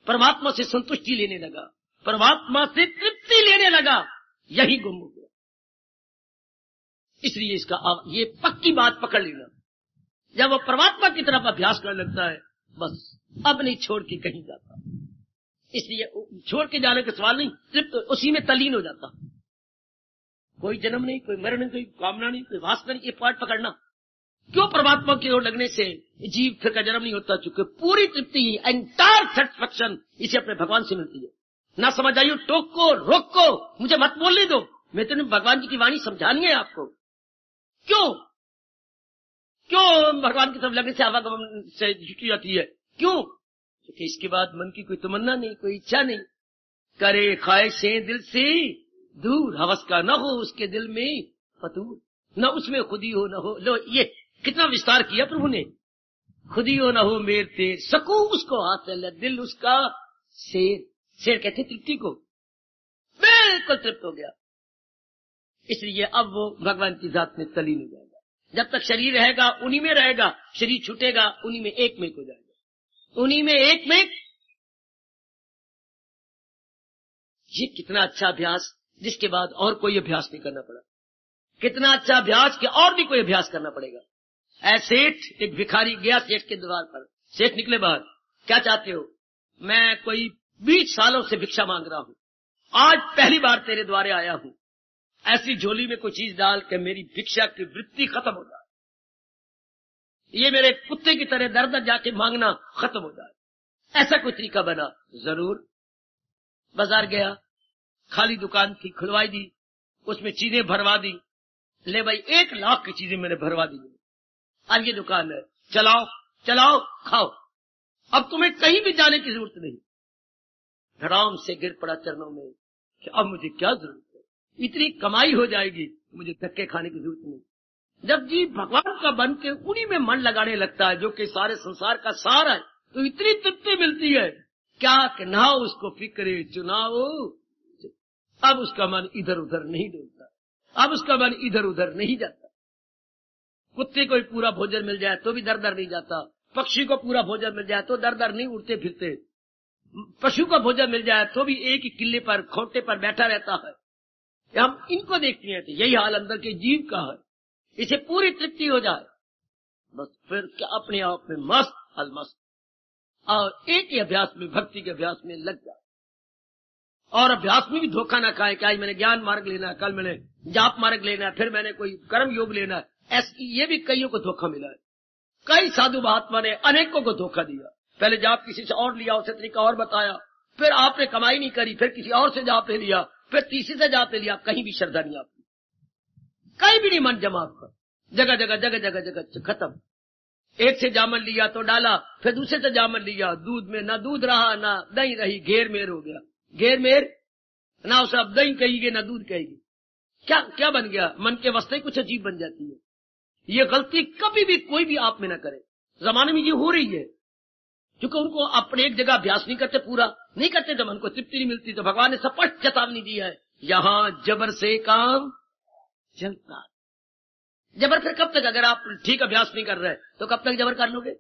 परमात्मा से संतुष्टि लेने लगा, परमात्मा से तृप्ति लेने लगा। यही गुम हो गया। इसलिए इसका ये पक्की बात पकड़ लेना, जब वो परमात्मा की तरफ अभ्यास करने लगता है, बस अब नहीं छोड़ के कहीं जाता। इसलिए छोड़ के जाने का सवाल नहीं, तृप्त उसी में तल्लीन हो जाता। कोई जन्म नहीं, कोई मरण नहीं, कोई कामना नहीं, कोई वासना नहीं। ये पॉइंट पकड़ना, क्यों परमात्मा की ओर लगने से जीव फिर का जन्म नहीं होता? चूंकि पूरी तृप्ति, एंटायर सेटिस्फैक्शन इसे अपने भगवान से मिलती है। ना समझ आइयो, टोको, रोको, मुझे मत बोलने दो, मैं तो भगवान जी की वाणी समझानी है आपको। क्यों भगवान की तरफ लगने से आवागमन से जुटी जाती है? क्यों? क्योंकि इसके बाद मन की कोई तमन्ना नहीं, कोई इच्छा नहीं, करे ख्वाहिशें दिल से दूर, हवस का न हो उसके दिल में फतूर, न उसमें खुदी हो न हो। लो, ये कितना विस्तार किया प्रभु ने। खुदी हो न हो मेर तेर, सकू उसको हासिल, दिल उसका शेर कहते तृप्ति को, बिल्कुल तृप्त हो गया। इसलिए अब वो भगवान की जात में तली नहीं जाएगा। जब तक शरीर रहेगा उन्हीं में रहेगा, शरीर छूटेगा उन्हीं में एक में हो जाएगा, उन्हीं में एक में। ये कितना अच्छा अभ्यास, जिसके बाद और कोई अभ्यास नहीं करना पड़ा। कितना अच्छा अभ्यास कि और भी कोई अभ्यास करना पड़ेगा। सेठ, एक भिखारी गया सेठ के द्वार पर। सेठ निकले बाहर, क्या चाहते हो? मैं कोई 20 सालों से भिक्षा मांग रहा हूं, आज पहली बार तेरे द्वारे आया हूं, ऐसी झोली में कोई चीज डाल के मेरी भिक्षा की वृत्ति खत्म हो जाए, ये मेरे कुत्ते की तरह दर दर जाके मांगना खत्म हो जाए। ऐसा कोई तरीका बना? जरूर। बाजार गया, खाली दुकान थी, खुलवाई दी, उसमें चीजें भरवा दी। ले भाई, 1 लाख की चीजें मैंने भरवा दी, अब ये दुकान है, चलाओ चलाओ खाओ, अब तुम्हें कहीं भी जाने की जरूरत नहीं। धड़ाम से गिर पड़ा चरणों में कि अब मुझे क्या जरूरत है, इतनी कमाई हो जाएगी, मुझे धक्के खाने की जरूरत नहीं। जब जीव भगवान का बन के उन्हीं में मन लगाने लगता है, जो कि सारे संसार का सार है, तो इतनी तृप्ति मिलती है क्या कि ना उसको फिक्रे चुनाव। अब उसका मन इधर उधर नहीं डोलता, अब उसका मन इधर उधर नहीं जाता। कुत्ते को पूरा भोजन मिल जाए तो भी दर दर नहीं जाता, पक्षी को पूरा भोजन मिल जाए तो दर दर नहीं उड़ते फिरते, पशु को भोजन मिल जाए तो भी एक ही किले पर, खोटे पर बैठा रहता है। हम इनको देखते हैं तो यही हाल अंदर के जीव का है। इसे पूरी तृप्ति हो जाए बस फिर क्या अपने आप में मस्त अलमस्त, और एक ही अभ्यास में, भक्ति के अभ्यास में लग जाए। और अभ्यास में भी धोखा ना खाए कि आज मैंने ज्ञान मार्ग लेना है, कल मैंने जाप मार्ग लेना है, फिर मैंने कोई कर्म योग लेना है। ऐसी ये भी कईयों को धोखा मिला है। कई साधु महात्मा ने अनेकों को धोखा दिया। पहले जाप किसी से और लिया, उसे तरीका और बताया, फिर आपने कमाई नहीं करी, फिर किसी और से जाप ले लिया, फिर तीसरे से जाप ले लिया, कहीं भी श्रद्धा नहीं आपकी, कहीं भी नहीं मन जमा आपका, जगह जगह जगह जगह जगह खत्म। एक से जामन लिया तो डाला, फिर दूसरे से जामन लिया, दूध में ना दूध रहा ना दही रही, घेर मेर हो गया। घेर मेर ना उसे अब दही कहेगी ना दूध कहेगी, क्या क्या बन गया? मन के वास्ते कुछ अजीब बन जाती है। ये गलती कभी भी कोई भी आप में ना करे। जमाने में ये हो रही है क्योंकि उनको अपने एक जगह अभ्यास नहीं करते, पूरा नहीं करते, तो मन को तृप्ति नहीं मिलती। तो भगवान ने स्पष्ट चेतावनी दी है, यहां जबर से काम चलता। जबर फिर कब तक? अगर आप ठीक अभ्यास नहीं कर रहे तो कब तक जबर कर लोगे?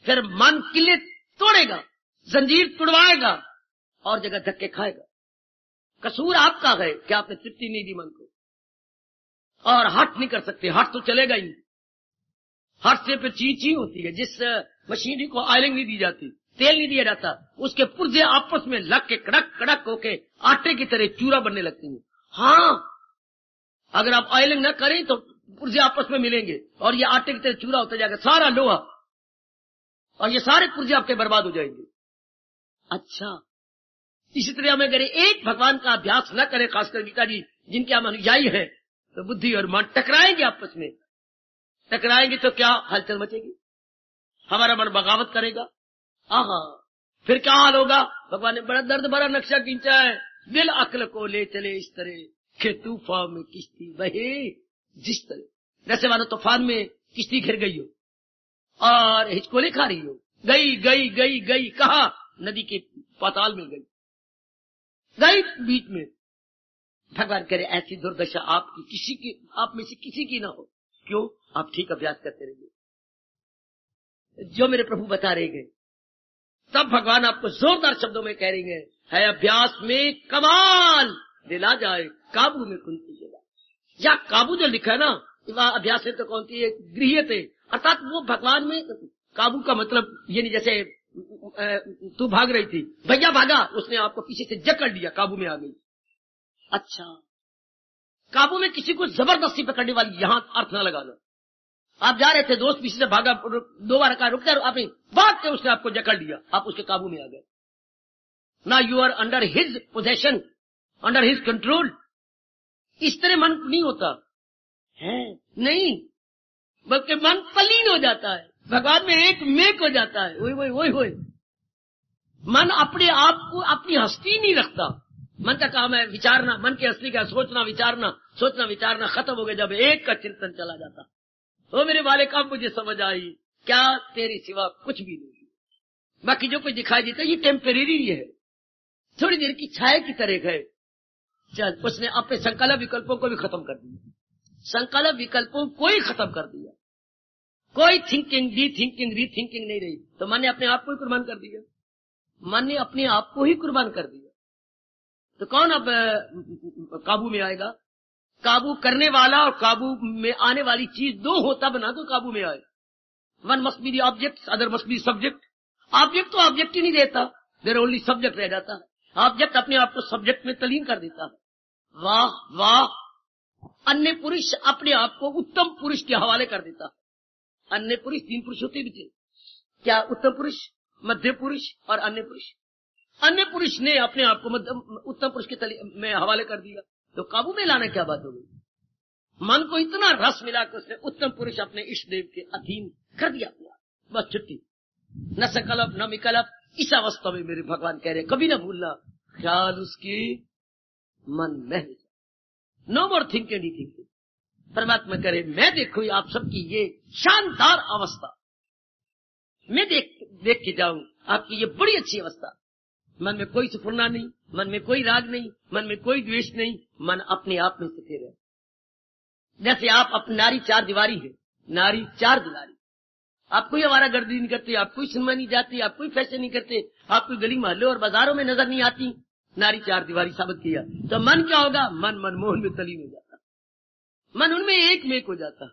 फिर मन किले तोड़ेगा, जंजीर तुड़वाएगा और जगह धक्के खाएगा। कसूर आपका है कि आपने तृप्ति नहीं दी मन को, और हट नहीं कर सकते, हट तो चलेगा ही। हट से फिर ची होती है। जिस मशीनरी को ऑयलिंग नहीं दी जाती, तेल नहीं दिया जाता, उसके पुर्जे आपस में लग के कड़क कड़क होके आटे की तरह चूरा बनने लगती है। हाँ, अगर आप ऑयलिंग न करें तो पुर्जे आपस में मिलेंगे और ये आटे की तरह चूरा होता जाएगा, सारा लोहा, और ये सारे पुर्जे आपके बर्बाद हो जाएंगे। अच्छा, इसी तरह हमें अगर एक भगवान का अभ्यास न करें, खासकर गीता जी जिनके हम अनुयायी हैं, तो बुद्धि और मन टकराएंगे, आपस में टकराएंगे तो क्या हलचल मचेगी, हमारा मन बगावत करेगा। आहा, फिर क्या हाल होगा? भगवान ने बड़ा दर्द भरा नक्शा खींचा है, दिल अक्ल को ले चले इस तरह कि तूफान में किश्ती बहे जिस तरह। जैसे मानो तूफान में किश्ती घिर गई हो और हिचकोले खा रही हो, गई गई गई गई, कहा? नदी के पाताल में गई, गई बीच में। भगवान करे ऐसी दुर्दशा आपकी किसी की, आप में से किसी की ना हो। क्यों? आप ठीक अभ्यास करते रहिए जो मेरे प्रभु बता रहे गए। तब भगवान आपको जोरदार शब्दों में कह रहे है अभ्यास में कमाल, दिला जाए काबू में कुंती जला। या काबू जो लिखा है ना, वह अभ्यास है तो कौन सी गृह्यते, अर्थात वो भगवान में काबू का मतलब ये नहीं जैसे तू भाग रही थी, भैया भागा, उसने आपको पीछे से जकड़ लिया, काबू में आ गई। अच्छा, काबू में किसी को जबरदस्ती पकड़ने वाली यहां अर्थ न लगाना। आप जा रहे थे, दोस्त पीछे से भागा, 2 बार कहा रुक जा, आपने भाग के उसने आपको जकड़ लिया, आप उसके काबू में आ गए। ना you are under his possession, under his control. इस तरह मन नहीं होता है, नहीं, बल्कि मन तल्लीन हो जाता है, भगवान में एक मेक हो जाता है। वही वही वही वही मन अपने आप को अपनी हस्ती नहीं रखता। मन का काम है विचारना, मन की हस्ती का सोचना विचारना, सोचना विचारना खत्म हो गया जब एक का चिंतन चला जाता। ओ मेरे वाले काम मुझे समझ आई, क्या तेरे सिवा कुछ भी नहीं, बाकी जो कुछ दिखाई देता ये टेम्परेरी है, थोड़ी देर की छाया की तरह है। चल, उसने अपने संकल्प विकल्पों को भी खत्म कर दिया, संकल्प विकल्पों को ही खत्म कर दिया। कोई थिंकिंग, डी थिंकिंग, री थिंकिंग नहीं रही। तो मन ने अपने आप को ही कुर्बान कर दिया, मन ने अपने आप को ही कुर्बान कर दिया। तो कौन अब काबू में आएगा? काबू करने वाला और काबू में आने वाली चीज दो हो तब ना तो काबू में आए। One must be the object, other must be subject. Object तो ऑब्जेक्ट ही नहीं देता, देयर ओनली सब्जेक्ट रह जाता है। ऑब्जेक्ट अपने आप को सब्जेक्ट में तलीन कर देता है। वाह वाह, अन्य पुरुष अपने आप को उत्तम पुरुष के हवाले कर देता है। अन्य पुरुष 3 पुरुष होते भी थे क्या? उत्तम पुरुष, मध्य पुरुष और अन्य पुरुष। अन्य पुरुष ने अपने आप को उत्तम पुरुष के में हवाले कर दिया, तो काबू में लाना क्या बात हो गई? मन को इतना रस मिला कि उसने उत्तम पुरुष अपने इष्ट देव के अधीन कर दिया अपना, बस छुट्टी। न सकल्प न विकल्प, इस अवस्था में मेरे भगवान कह रहे कभी न भूलना ख्याल उसकी मन में। नो मोर थिंकिंग डी थिंकिंग। परमात्मा करे मैं देखूं आप सबकी ये शानदार अवस्था, मैं देख के जाऊं आपकी ये बड़ी अच्छी अवस्था। मन में कोई सुफुरना नहीं, मन में कोई राग नहीं, मन में कोई द्वेष नहीं, मन अपने आप में स्थिर है। जैसे आप अपनी नारी 4 दीवारी है, नारी 4 दीवारी, आप कोई हमारा गर्दी नहीं करते, आप कोई सिनेमा नहीं जाती, आप कोई फैशन नहीं करते, आप कोई गली मोहल्ले और बाजारों में नजर नहीं आती, नारी 4 दीवारी साबित किया। तो मन क्या होगा? मन मनमोहन में तलीन हो जाता, मन उनमें एक मेक हो जाता है।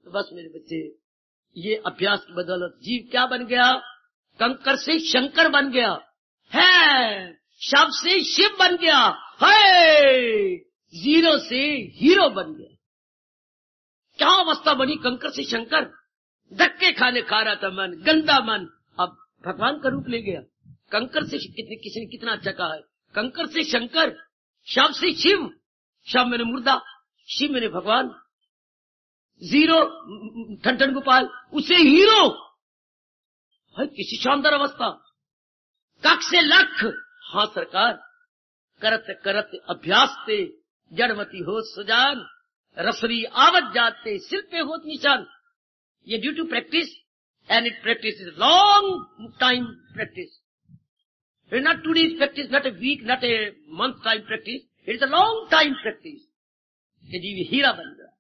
तो बस मेरे बच्चे, ये अभ्यास की बदौलत जीव क्या बन गया? कंकर से शंकर बन गया है, शव से शिव बन गया है, जीरो से हीरो बन गया। क्या अवस्था बनी? कंकर से शंकर। धक्के खाने खा रहा था मन, गंदा मन, अब भगवान का रूप ले गया। कंकर से किसी ने कितना अच्छा कहा है, कंकर से शंकर, शव से शिव, शव मैंने मुर्दा, शिव मैंने भगवान, जीरो ठन गोपाल, उसे हीरो है। किसी शानदार अवस्था। कख से लख, हाँ सरकार, करत करत अभ्यास ते जड़मती हो सुजान, रसरी आवत जाते सिर पे होत निशान। ये due to practice, and it practice is long time practice. It not 2 days practice, not a week, not a month time practice, it is a long time practice. ये जीव हीरा बन गया,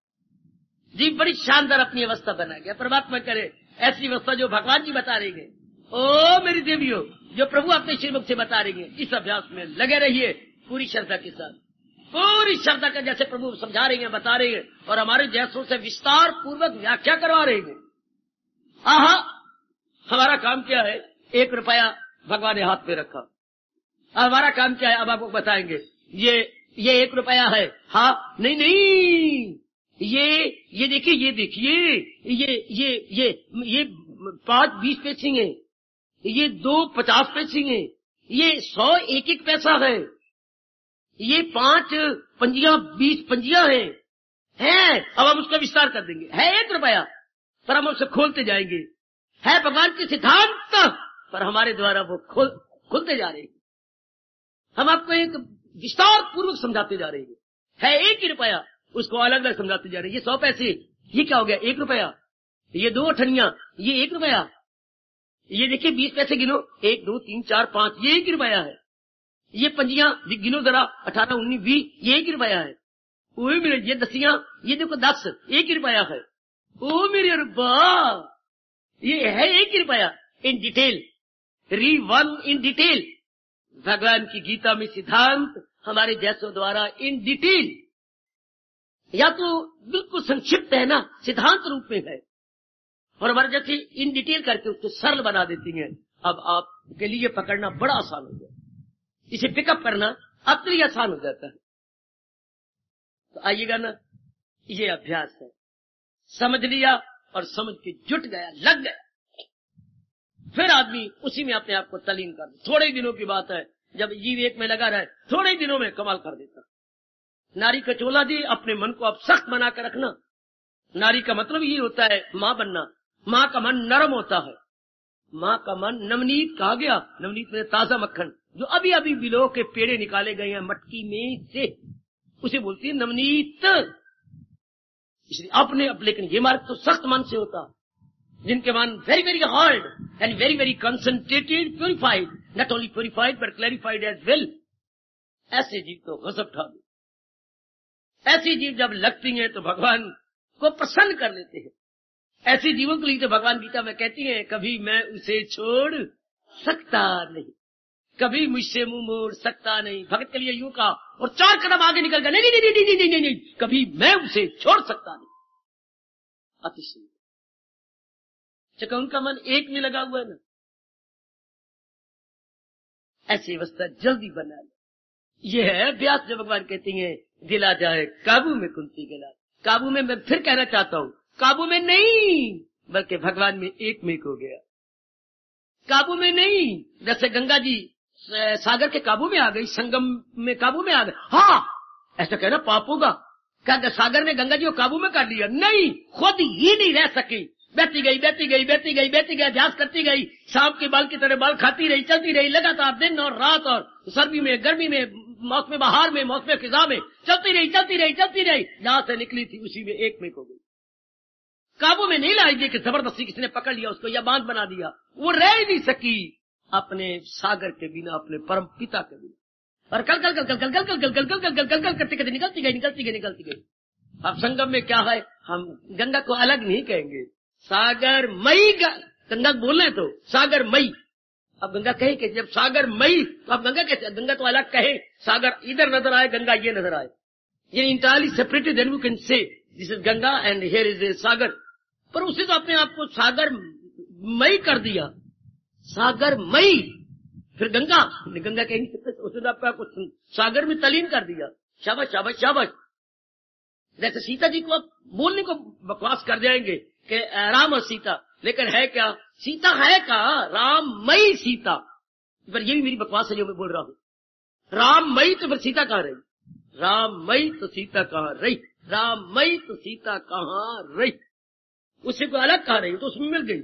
जीव बड़ी शानदार अपनी अवस्था बना गया। परमात्मा करे ऐसी अवस्था जो भगवान जी बता रहे हैं। ओ मेरी देवियों, जो प्रभु अपने श्रीमुख से बता रही हैं, इस अभ्यास में लगे रहिए पूरी श्रद्धा के साथ, पूरी श्रद्धा का, जैसे प्रभु समझा रही हैं, बता रही हैं, और हमारे जैसों से विस्तार पूर्वक व्याख्या करवा रही हैं। आहा, हमारा काम क्या है? 1 रुपया भगवान ने हाथ में रखा। हमारा काम क्या है? अब आपको बताएंगे। ये 1 रुपया है। हाँ, नहीं नहीं, ये देखिए, ये देखिए, ये 5 20 पैसे हैं, ये 2 50 पैसे हैं, ये 100 1 पैसा है, ये 5 पंजियां 20 पंजियां हैं। अब हम उसका विस्तार कर देंगे। है 1 रुपया, पर हम उसे खोलते जाएंगे। है भगवान के सिद्धांत, पर हमारे द्वारा वो खुलते जा रहे हैं। हम आपको एक विस्तार पूर्वक समझाते जा रहे हैं। है 1 ही रुपया, उसको अलग अलग समझाते जा रहे हैं। ये 100 पैसे, ये क्या हो गया? 1 रुपया। ये 2 अठनियां, ये 1 रुपया। ये देखिए 20 पैसे गिनो, 1 2 3 4 5, ये 1 रुपया है। ये पंजियां गिनो जरा, 18 19 20, ये 1 रुपया है। ओ मेरे, ये 10, ये देखो 10, 1 रुपया है। ओ मेरे रब्बा, ये है 1 रुपया। इन डिटेल, री वन इन डिटेल। भगवान की गीता में सिद्धांत हमारे जैसों द्वारा इन डिटेल, या तो बिल्कुल संक्षिप्त है ना, सिद्धांत रूप में है, और हमारे जैसे इन डिटेल करके उसको सरल बना देती हैं। अब आपके लिए पकड़ना बड़ा आसान हो गया, इसे पिकअप करना अब तो आसान हो जाता है। तो आइएगा ना, ये अभ्यास है। समझ लिया और समझ के जुट गया, लग गया, फिर आदमी उसी में अपने आप को तलीन कर दे। थोड़े ही दिनों की बात है, जब जीव एक में लगा रहे, थोड़े ही दिनों में कमाल कर देता। नारी का चोला दी, अपने मन को आप सख्त बना कर रखना। नारी का मतलब ये होता है माँ बनना। माँ का मन नरम होता है, माँ का मन नवनीत कहा गया। नवनीत में ताजा मक्खन जो अभी अभी बिलो के पेड़े निकाले गए हैं मटकी में से, उसे बोलती है नवनीत। इसलिए अपने अब, लेकिन ये मार्ग तो सख्त मन से होता, जिनके मन very very hard and very very concentrated, purified, not only purified but clarified as well. ऐसे जीव तो गजब ठा दे। ऐसी जीव जब लगती हैं तो भगवान को प्रसन्न कर लेते हैं। ऐसे जीवों के लिए तो भगवान गीता में कहती है, कभी मैं उसे छोड़ सकता नहीं, कभी मुझसे मुंह मोड़ सकता नहीं। भगत के लिए यूं कहा और 4 कदम आगे निकल गया, नहीं नहीं नहीं नहीं नहीं नहीं, कभी मैं उसे छोड़ सकता नहीं। अतिशय चक्कर उनका मन एक में लगा हुआ है ना। ऐसी अवस्था जल्दी बना ले। यह है अभ्यास जो भगवान कहते हैं दिला जाए काबू में कुंती के लाल। काबू में मैं फिर कहना चाहता हूं, काबू में नहीं बल्कि भगवान में एक हो गया। काबू में नहीं, जैसे गंगा जी सागर के काबू में आ गई, संगम में काबू में आ गए। हाँ, ऐसा कहना पाप होगा। क्या सागर ने गंगा जी को काबू में कर लिया? नहीं, खुद ही नहीं रह सकी, बहती गई बहती गई बहती गई बहती गई, अभ्यास करती गई, सांप के बाल की तरह बाल खाती रही, चलती रही लगातार, दिन और रात, और सर्दी में, गर्मी में, मौसम बहार में, मौसम खिजा में चलती रही चलती रही चलती रही, जहां से निकली थी उसी में एक हो गई। काबू में नहीं लाएगी कि जबरदस्ती किसने पकड़ लिया उसको या बांध बना दिया। वो रह ही नहीं सकी अपने सागर के बिना, अपने परम पिता के बिना। और कल कल कल कल कल कल कल कल कल कल कल कल कल कल करते करते निकलती गई निकलती गई निकलती गई। अब संगम में क्या है, हम गंगा को अलग नहीं कहेंगे, सागर मई गंगा बोले तो सागर मई। अब गंगा कहे कि जब सागर मई, तो अब गंगा कैसे? गंगा तो अलग कहे, सागर इधर नजर आए, गंगा ये नजर आए, ये entirely separated, then you can say this is Ganga and here is a sagar. पर उसे तो अपने आप को सागर मई कर दिया, सागर मई, फिर गंगा गंगा कह नहीं सकते, उसने तो अपने आप को सागर में तलीन कर दिया। शाबाश शाबाश शाबाश। जैसे सीता जी को आप बोलने को बकवास कर जाएंगे कि राम और सीता, लेकिन है क्या? सीता है क्या? राममयी सीता। पर ये भी मेरी बकवास है जो मैं बोल रहा हूं। राममयी तो फिर सीता कहां रही? राममयी तो सीता कहां रही? राममयी तो सीता कहां रही? उससे कोई अलग कहां रही? तो उसमें मिल गई।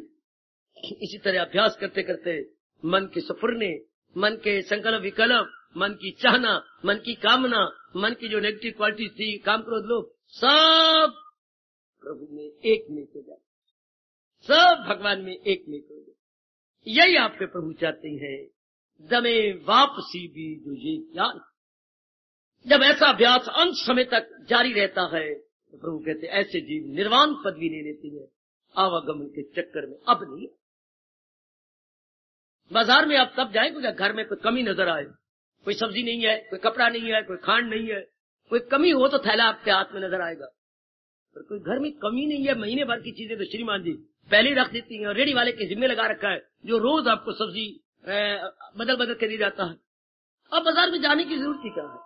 इसी तरह अभ्यास करते करते मन के सफरने, मन के संकल्प विकल्प, मन की चाहना, मन की कामना, मन की जो नेगेटिव क्वालिटीज थी, काम क्रोध लोभ, सब प्रभु में एक में हो जाए, सब भगवान में एक में हो जाए। यही आपके प्रभु चाहते हैं। दमे वापसी भी जो ये ज्ञान, जब ऐसा अभ्यास अंत समय तक जारी रहता है तो प्रभु कहते हैं ऐसे जीव निर्वाण पदवी ले लेती है आवागमन के चक्कर में। अब नहीं, बाजार में आप तब जाएंगे घर में कोई कमी नजर आए, कोई सब्जी नहीं है, कोई कपड़ा नहीं है, कोई खांड नहीं है, कोई कमी हो तो थैला आपके हाथ में नजर आएगा। पर कोई घर में कमी नहीं है, महीने भर की चीजें तो श्रीमान जी पहले ही रख देती हैं और रेडी वाले के जिम्मे लगा रखा है जो रोज आपको सब्जी बदल बदल के दी जाता है। अब बाजार में जाने की जरूरत ही क्या है?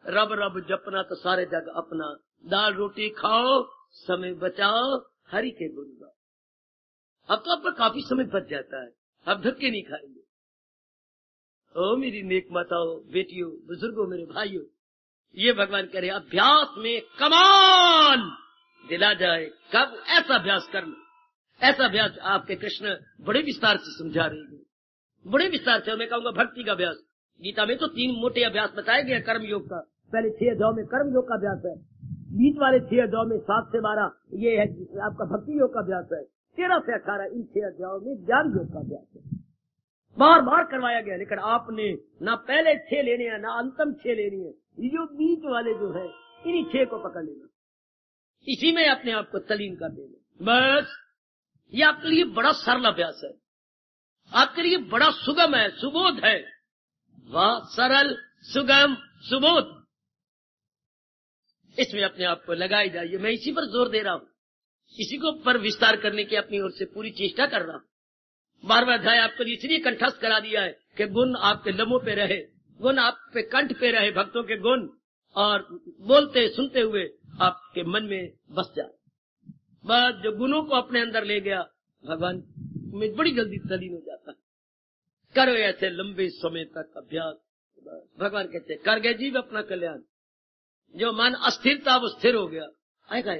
रब रब जपना तो सारे जग अपना, दाल रोटी खाओ समय बचाओ हरि के गुण गाओ। अब तो आपका काफी समय बच जाता है, अब धक्के नहीं खाएंगे। ओ मेरी नेक माताओं, बेटियों, बुजुर्गों, मेरे भाइयों, ये भगवान कह रहे अभ्यास में कमाल दिला जाए। कब? ऐसा अभ्यास करना, ऐसा अभ्यास आपके कृष्ण बड़े विस्तार से समझा रहे हैं, बड़े विस्तार से। मैं कहूंगा भक्ति का अभ्यास। गीता में तो 3 मोटे अभ्यास बताए गए कर्म योग का। पहले 6 अध्यायों में कर्म योग का अभ्यास है, बीच वाले 6 अध्यायों में 7 से 12 ये है आपका भक्ति योग का अभ्यास है, 13 से 18 इन 6 अध्यायों में ज्ञान योग का अभ्यास है। बार बार करवाया गया, लेकिन आपने ना पहले 6 लेने हैं ना अंतिम 6 लेनी है, ये जो बीच वाले जो है इन्हीं 6 को पकड़ लेना, इसी में अपने आप को तलीन कर देना। बस ये आपके लिए बड़ा सरल अभ्यास है, आपके लिए बड़ा सुगम है, सुबोध है। वाह, सरल सुगम सुबोध, इसमें अपने आप को लगाई जाइए। मैं इसी पर जोर दे रहा हूं, इसी को पर विस्तार करने की अपनी ओर से पूरी चेष्टा कर रहा हूं। 12वां अध्याय आपको इसलिए कंठस्थ करा दिया है कि गुण आपके लबों पे रहे, गुण आप पे कंठ पे रहे, भक्तों के गुण, और बोलते सुनते हुए आपके मन में बस जाए। बस जो गुणों को अपने अंदर ले गया भगवान में बड़ी जल्दी तलीन हो जाता है। करो ऐसे लंबे समय तक अभ्यास। भगवान कहते हैं कर गए जीव अपना कल्याण। जो मन अस्थिर था वो स्थिर हो गया। आएगा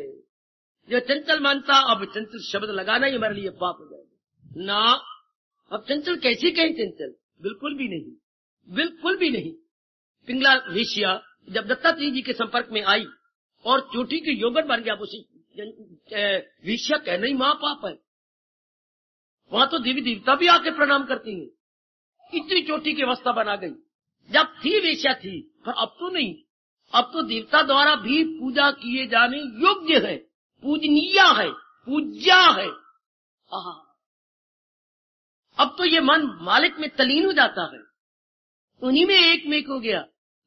जो चंचल मानता, अब चंचल शब्द लगाना ही हमारे लिए पाप हो जाएगा ना। अब चंचल कैसी कहीं चंचल? बिल्कुल भी नहीं, बिल्कुल भी नहीं। पिंगला वेश्या जब दत्तात्रेय जी के संपर्क में आई और चोटी के यौवन बन गया, उसी वेश्या कहना ही महापाप है। वहां तो देवी देवता भी आके प्रणाम करती हैं। इतनी चोटी की अवस्था बना गई। जब थी वेश्या थी, पर अब तो नहीं। अब तो देवता द्वारा भी पूजा किए जाने योग्य है, पूजनीय है, पूज्या है। अब तो ये मन मालिक में तलीन हो जाता है, उन्हीं में एक हो गया।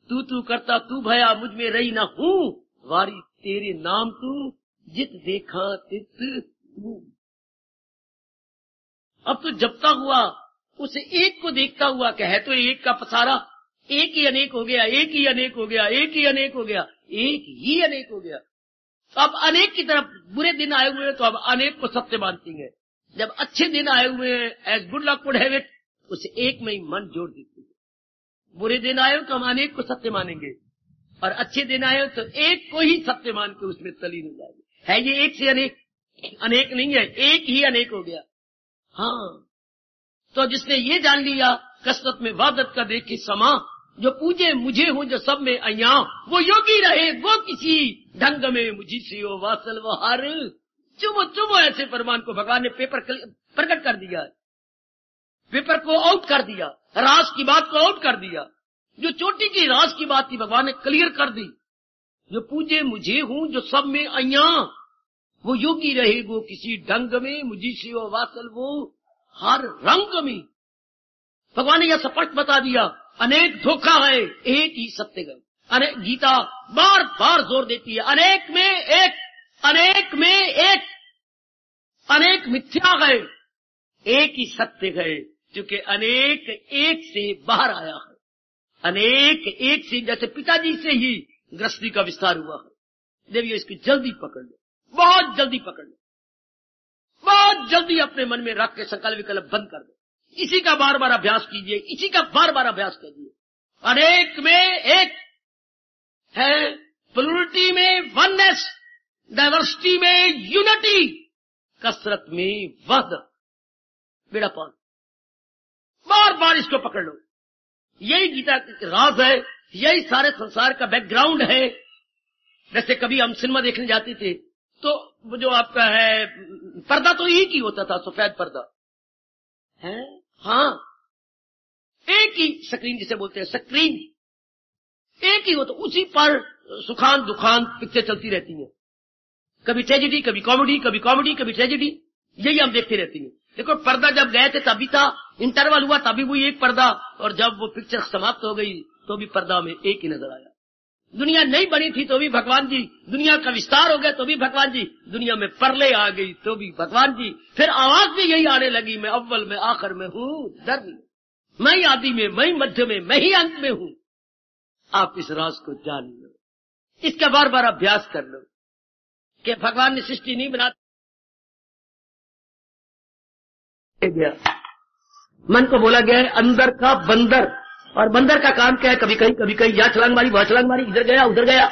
तू तू करता तू भया, मुझ में रही ना हूं, वारी तेरे नाम तू, जित देखा तित तू। अब तो जपता हुआ उसे एक को देखता हुआ, कहे तो एक का पसारा, एक ही अनेक हो गया, एक ही अनेक हो गया, एक ही अनेक हो गया, एक ही अनेक हो गया। तो अब अनेक की तरफ बुरे दिन आए हुए हैं तो अब अनेक को सत्य मानती है। जब अच्छे दिन आए हुए हैं, as good luck would have it, उसे एक में ही मन जोड़ देती है। बुरे दिन आए हो तो हम अनेक को सत्य मानेंगे, और अच्छे दिन आए हो तो एक को ही सत्य मान के उसमें तलीन हो जाएंगे। है ये एक से अनेक? अनेक नहीं है, एक ही अनेक हो गया। हाँ, तो जिसने ये जान लिया कसरत में वादत का देखी समा, जो पूजे मुझे हूं जो सब में अया, वो योगी रहे वो किसी ढंग में मुझी सी हो वासल वो हार। चुमो चुमो ऐसे फरमान को भगवान ने पेपर प्रकट कर दिया, पेपर को आउट कर दिया, राज की बात को आउट कर दिया। जो चोटी की राज की बात थी भगवान ने क्लियर कर दी। जो पूजे मुझे हूं जो सब में अया, वो योगी रहे वो किसी ढंग में मुझी सी हो वासल वो हर रंग में। भगवान ने यह स्पष्ट बता दिया, अनेक धोखा है, एक ही सत्य है। अनेक गीता बार बार जोर देती है, अनेक में एक, अनेक में एक, अनेक मिथ्या है, एक ही सत्य है। क्योंकि अनेक एक से बाहर आया है। अनेक एक से, जैसे पिताजी से ही गृहस्थी का विस्तार हुआ है। देवियों इसकी जल्दी पकड़ लो, बहुत जल्दी पकड़ लो, बहुत जल्दी अपने मन में रख के संकल्प विकल्प बंद कर दो। इसी का बार बार अभ्यास कीजिए, इसी का बार बार अभ्यास कीजिए। अनेक में एक है, प्लूरिटी में वननेस, डाइवर्सिटी में यूनिटी, कसरत में वहदत, बेड़ा पार। बार बार इसको पकड़ लो। यही गीता का राज है, यही सारे संसार का बैकग्राउंड है। जैसे कभी हम सिनेमा देखने जाते थे तो वो जो आपका है पर्दा तो एक ही होता था, सफेद पर्दा है। हाँ, एक ही स्क्रीन जिसे बोलते हैं, स्क्रीन एक ही होता, उसी पर सुखान दुखान पिक्चर चलती रहती है। कभी ट्रेजेडी, कभी कॉमेडी, कभी कॉमेडी, कभी ट्रेजेडी, यही हम देखते रहती हैं। देखो पर्दा जब गए थे तभी था, इंटरवल हुआ तभी वही एक पर्दा, और जब वो पिक्चर समाप्त हो गई तो भी पर्दा में एक ही नजर आया। दुनिया नहीं बनी थी तो भी भगवान जी, दुनिया का विस्तार हो गया तो भी भगवान जी, दुनिया में परले आ गई तो भी भगवान जी। फिर आवाज भी यही आने लगी, मैं अव्वल में आखिर में हूँ, दर में मैं ही आदि में, मैं ही मध्य में, मैं ही अंत में हूँ। आप इस राज को जान लो, इसका बार बार अभ्यास कर लो कि भगवान ने सृष्टि नहीं बना गया। मन को बोला गया है अंदर का बंदर, और बंदर का काम क्या है, कभी कहीं यहाँ छलांग मारी, वहां छलांग मारी, इधर गया उधर गया।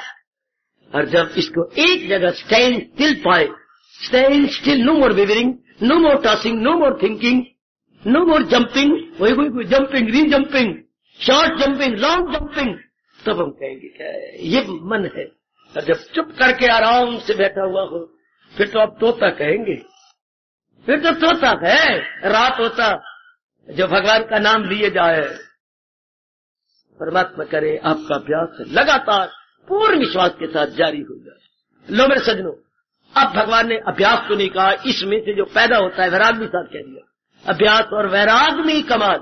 और जब इसको एक जगह स्टैंड स्टिल पाए, स्टैंड स्टिल, नो मोर वेवरिंग, नो मोर टॉसिंग, नो मोर थिंकिंग, नो मोर जंपिंग, वही जंपिंग, री jumping, short jumping, long jumping, तब हम कहेंगे क्या ये मन है। और जब चुप करके आराम से बैठा हुआ हो, फिर तो आप तोता कहेंगे, फिर तो तोता है, रात होता जो भगवान का नाम लिए जाए। परमात्मा करे आपका अभ्यास लगातार पूर्ण विश्वास के साथ जारी हो जाए। लो मेरे सज्जनों, अब भगवान ने अभ्यास तो नहीं कहा, इसमें से जो पैदा होता है वैराग भी साथ कह दिया। अभ्यास और वैराग में ही कमाल,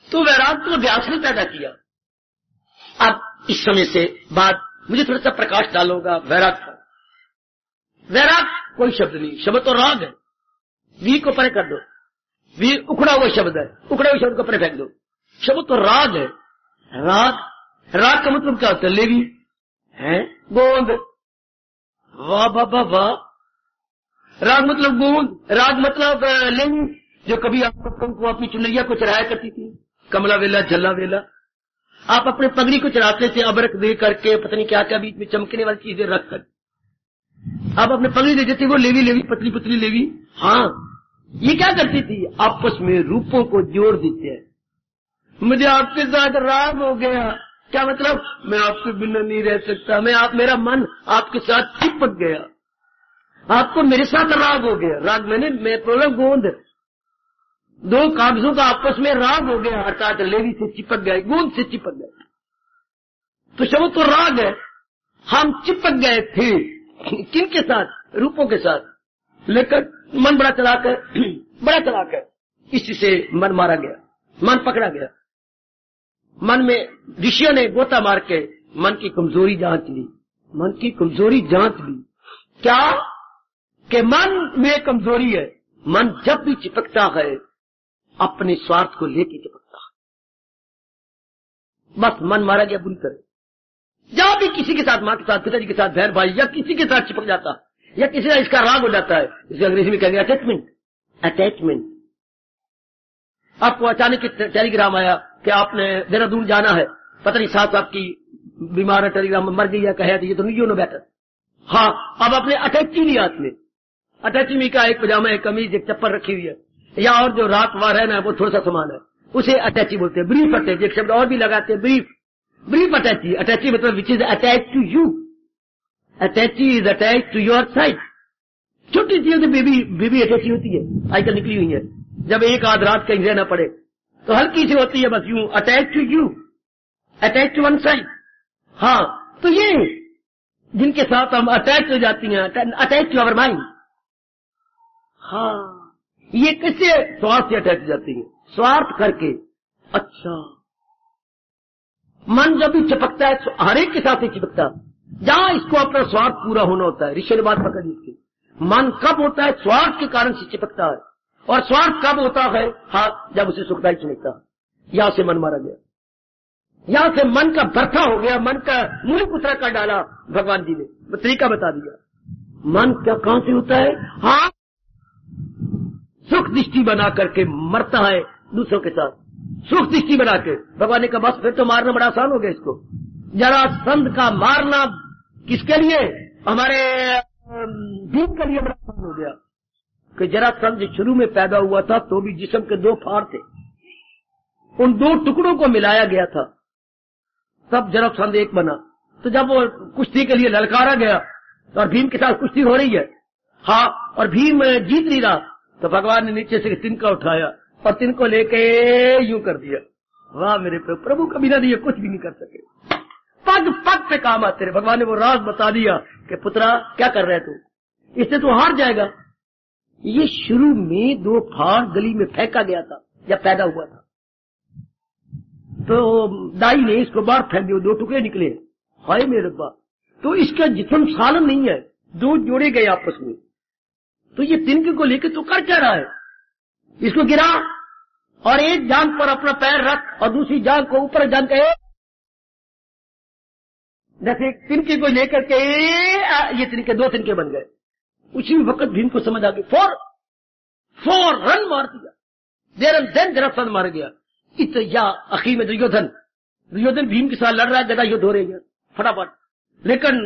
तो वैराग तो अभ्यास ने पैदा किया। अब इस समय से बाद मुझे थोड़ा सा प्रकाश डालूंगा वैराग का। वैराग कोई शब्द नहीं, शब्द तो राग है। वी को परे कर दो, वी उखड़ा हुआ शब्द है, उखड़ा हुए शब्द को परे फेंक दो। शब्द तो राग है। राग, राग का मतलब क्या होता है? लेवी है, गोंद, वाह बाबा वाह, राग मतलब गोंद, राग मतलब लिंग, जो कभी आप को अपनी चुनरिया को चढ़ाया करती थी, कमला वेला, झल्ला वेला। आप अपने पगड़ी को चढ़ाते थे अबरक दे करके, पता नहीं क्या क्या बीच में चमकने वाली चीजें रख कर आप अपने पगड़ी दे देते, वो लेवी लेवी, पतली पतली लेवी। हाँ, ये क्या करती थी? आपस में रूपों को जोड़ देते हैं। मुझे आपके साथ राग हो गया, क्या मतलब? मैं आपके बिना नहीं रह सकता, मेरा मन आपके साथ चिपक गया, आपको मेरे साथ राग हो गया। राग मैं प्रॉब्लम गोंद, दो कागजों का आपस में राग हो गया, अर्थात लेवी से चिपक गए, गोंद से चिपक गए। तो शब्द तो राग है। हम चिपक गए थे किनके साथ? रूपों के साथ। लेकिन मन बड़ा चलाकर इसी से मन मारा गया, मन पकड़ा गया। मन में ऋषियों ने गोता मार के मन की कमजोरी जांच ली, मन की कमजोरी जांच ली। क्या? कि मन में कमजोरी है। मन जब भी चिपकता है अपने स्वार्थ को लेके चिपकता है। बस मन मारा गया बुरी तरह। जब भी किसी के साथ, मां के साथ, पिताजी के साथ, बहन भाई या किसी के साथ चिपक जाता है या किसी का इसका राग हो जाता है, इसे अंग्रेजी में कहेंगे अटैचमेंट। आपको अचानक टेलीग्राम आया कि आपने देहरादून जाना है, पता नहीं साथ आपकी बीमार है, टेलीग्राम मर गई या कहे तो ये तो नहीं नो बेटर। हाँ, अब आपने अटैची लिया हाथ में, अटैची में का एक पजामा, एक कमीज, एक चप्पल रखी हुई है, या और जो रात वार है ना वो थोड़ा सा सामान है, उसे अटैची बोलते हैं। ब्रीफ अटैची, एक शब्द और भी लगाते हैं, ब्रीफ अटैची। अटैची मतलब which is attach to you, attache is attach to your side. छोटी सी बेबी अटैची होती है, आजकल निकली हुई है, जब एक आध रात कहीं रहना पड़े तो हल्की सी होती है, बस यूं, attach to you, attach to one side. हाँ, तो ये जिनके साथ हम अटैच हो जाती हैं, अटैच टू अवर माइंड। हाँ, ये कैसे स्वार्थ से अटैच हो जाती है, स्वार्थ करके। अच्छा, मन जब भी चिपकता है हर एक के साथ ही चिपकता है, जहां इसको अपना स्वार्थ पूरा होना होता है। ऋषि ने बात पकड़ी इसकी। मन कब होता है? स्वार्थ के कारण से चिपकता है। और स्वार्थ कब होता है? हाँ, जब उसे सुखदायी चिपकता है। यहां से मन मारा गया, यहां से मन का बर्था हो गया, मन का मूल पुत्र कर डाला भगवान जी ने, तरीका बता दिया। मन क्या कहां से होता है? हाँ, सुख दृष्टि बना करके मरता है दूसरों के साथ, सुख दृष्टि बना के। भगवान ने कहा बस फिर तो मारना बड़ा आसान हो गया इसको। जरासंध का मारना किसके लिए? हमारे भीम के लिए बड़ा आसान हो गया कि जरासंध शुरू में पैदा हुआ था तो भी जिस्म के दो फाड़ थे, उन दो टुकड़ों को मिलाया गया था, तब जरासंध एक बना। तो जब वो कुश्ती के लिए ललकारा गया और भीम के साथ कुश्ती हो रही है, हाँ, और भीम जीत नहीं रहा, तो भगवान ने नीचे से तिनका उठाया और तिनको लेके यूं कर दिया। वाह मेरे प्रभु, कभी ना दिए, कुछ भी नहीं कर सके, पग पग पे काम आते रहे। भगवान ने वो राज बता दिया कि पुत्रा क्या कर रहे तू, इससे तू हार जाएगा। ये शुरू में दो फाड़ गली में फेंका गया था जब पैदा हुआ था, तो दाई ने इसको बाहर फेंक दिया, दो टुकड़े निकले। हाय मेरे बाप, तो इसका जिस्म सालन नहीं है, दो जोड़े गए आपस में। तो ये तिनके को लेकर तो कर क्या रहा है? इसको गिरा और एक जांघ पर अपना पैर रख और दूसरी जांघ को ऊपर जांघ के, जैसे तिनके को लेकर के ये तिनके दो तिनके बन गए। उसी वक्त भीम को समझ आ गई, फोर रन मार दिया। देर एंड देन जरासंध मार गया। इत या अखी में दुर्योधन भीम के साथ लड़ रहा है, गदा युद्ध हो रही है फटाफट, लेकिन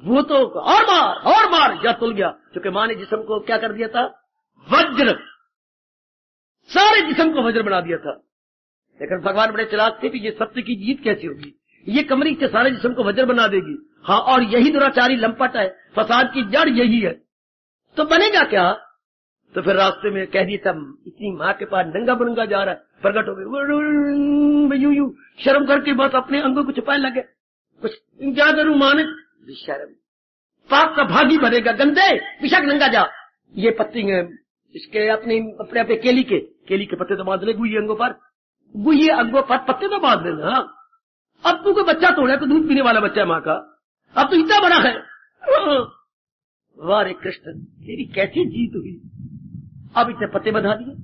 वो तो और मार या तुल गया, क्योंकि मां ने जिस्म को क्या कर दिया था? वज्र, सारे जिस्म को वज्र बना दिया था। लेकिन भगवान बड़े चालाक थे कि ये सत्य की जीत कैसी होगी, ये कमरी से सारे जिस्म को वज्र बना देगी। हाँ, और यही दुराचारी लंपट है, फसाद की जड़ यही है, तो बनेगा क्या? तो फिर रास्ते में कह दिया था, इतनी माँ के पास नंगा बनंगा जा रहा है, प्रकट हो गए, यू शर्म करके बस अपने अंगों को छुपाने लगे। कुछ क्या करूं माने, शर्म, पाप का भागी भरेगा, गंदे विषाक नंगा जा। ये पत्ती इसके अपने केली के पत्ते तो बांध ले गुइये अंगों पर पत्ते तो बांध लेना। अब तू कोई बच्चा तोड़ा तो दूध पीने वाला बच्चा है माँ का, अब तो इतना बड़ा है। वाह रे कृष्ण, तेरी कैसी जीत हुई। अब इतने पत्ते बंधा दिए,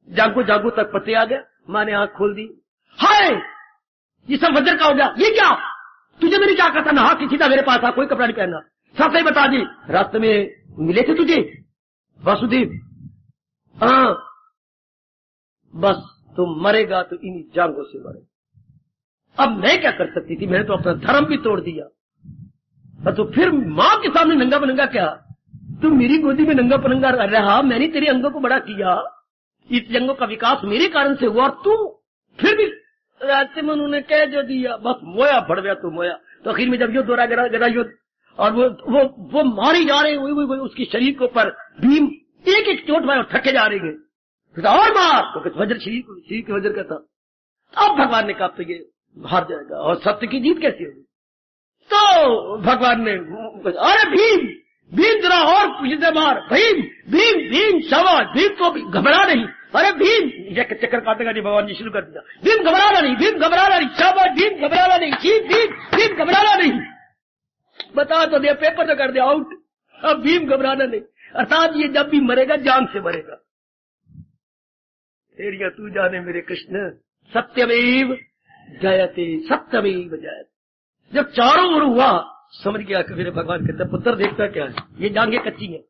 जागो तक पत्ते आ गए। माँ ने आंख खोल दी, हाय ये सब वज्र का हो गया, ये क्या? तुझे मैंने क्या कहता, नहा के सीधा मेरे पास आ, कोई कपड़ा नहीं पहनना, सब सही बता दी। रास्ते में मिले थे तुझे, वासुदेव, हाँ बस तुम मरेगा तो इन्हीं जांघों से मरेगा। अब मैं क्या कर सकती थी, मैंने तो अपना धर्म भी तोड़ दिया। तो फिर मां के सामने नंगा पनंगा क्या, तुम मेरी गोदी में नंगा पनंगा रहा, मैंने तेरे अंगों को बड़ा किया, इस अंगों का विकास मेरे कारण से हुआ, तू फिर भी रास्ते में उन्होंने कह जो दिया, बस मोया बढ़ गया तो मोया। तो आखिर में जब युद्ध हो रहा गरा युद्ध, और वो मारी जा रहे हैं, उसकी शरीर के ऊपर भीम एक एक चोट मारे और थके जा रहे हैं, और मार तो वज्र शरीर के वज्र का था। अब भगवान ने कहा तो ये हार जाएगा और सत्य की जीत कैसी होगी। तो भगवान ने अरे भीम जरा और पुष्ट मार, भीम शाबाश, भीम तो घबरा नहीं, अरे भीम चक्कर काटेगा नहीं, भगवान ने शुरू कर दिया, भीम घबराना नहीं, शाबाश भीम घबराना नहीं, भीम घबराना नहीं, बता तो दिया, पेपर तो कर दिया आउट। अब भीम घबराना नहीं, अर्थात ये जब भी मरेगा जान से मरेगा। तेरिया तू जाने मेरे कृष्ण, सत्यमेव जयते, सत्यमेव जयते। जब चारों ओर हुआ समझ गया कि मेरे भगवान कहते पुत्र देखता क्या है, ये जांघें कच्ची हैं,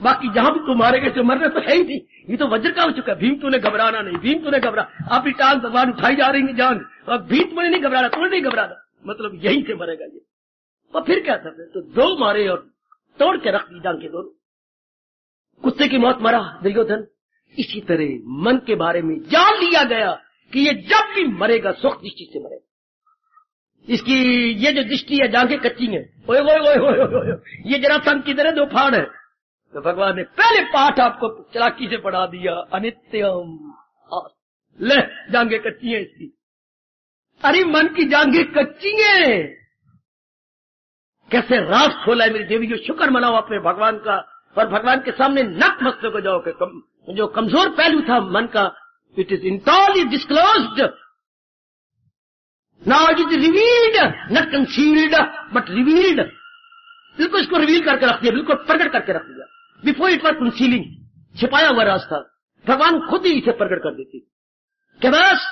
बाकी जहां भी तुम मारेगे तो मरने तो है ही नहीं, ये तो वज्र का हो चुका है। भीम तूने घबराना नहीं, भीम तूने घबरा, आपकी टांग भगवान उठाई जा रही है जांघ, और भीम तुमने नहीं घबराना, तूने नहीं घबराना, मतलब यहीं से मरेगा ये। और फिर क्या था, तो दो मारे और तोड़ के रख दी जांघें दोनों। कुत्ते की मौत मरा दुर्योधन। इसी तरह मन के बारे में जान लिया गया कि ये जब भी मरेगा सुख दृष्टि से मरेगा। इसकी ये जो दृष्टि है जांघें कच्ची है, ओए ओए ओए ओए ओए, ये जरा संग की तरह दो फाड़ है। तो भगवान ने पहले पाठ आपको चलाकी से पढ़ा दिया, अनित्यम, ले जांघें कच्ची है इसकी। अरे मन की जांघें कच्ची है, कैसे राज खोला है मेरी देवी, जो शुक्र मनाओ अपने भगवान का, और भगवान के सामने नतमस्तक हो जाओ कि जो कमजोर पहलू था मन का, it is इंटरली disclosed, now it is revealed, not concealed but revealed. बिल्कुल इसको रिवील करके रख दिया, बिल्कुल प्रकट करके रख दिया। बिफोर इट वॉज कंसीलिंग, छिपाया हुआ रास्ता भगवान खुद ही इसे प्रकट कर देती। क्या बस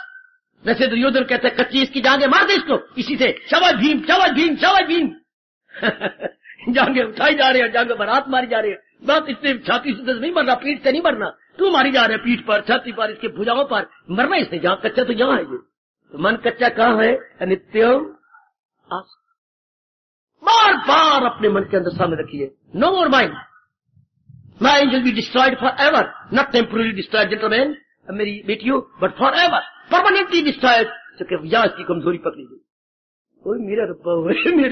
वैसे दुर्योधन कहते हैं कच्ची इसकी जांघें मार दे इसको, इसी से शाबाश भीम, शाबाश भीम, शाबाश भीम। जांघें उठाई जा रहे हैं, जांघें पर हाथ मारी जा रहे हैं, बात इसने छाती से नहीं मरना, पीठ से नहीं मरना, तू मारी जा रहे पीठ पर, छाती पर, इसके भुजाओं पर मरना इसने, जहां कच्चा तो यहां है ये। तो मन कच्चा कहां है, अनित्यम। बार बार अपने मन के अंदर सामने रखिए, no more mind, mind will be destroyed for ever, not temporarily destroyed gentleman, मेरी बेटियों, but for ever, permanently destroyed. यहां इसकी कमजोरी पकड़ी गई। ओए मेरा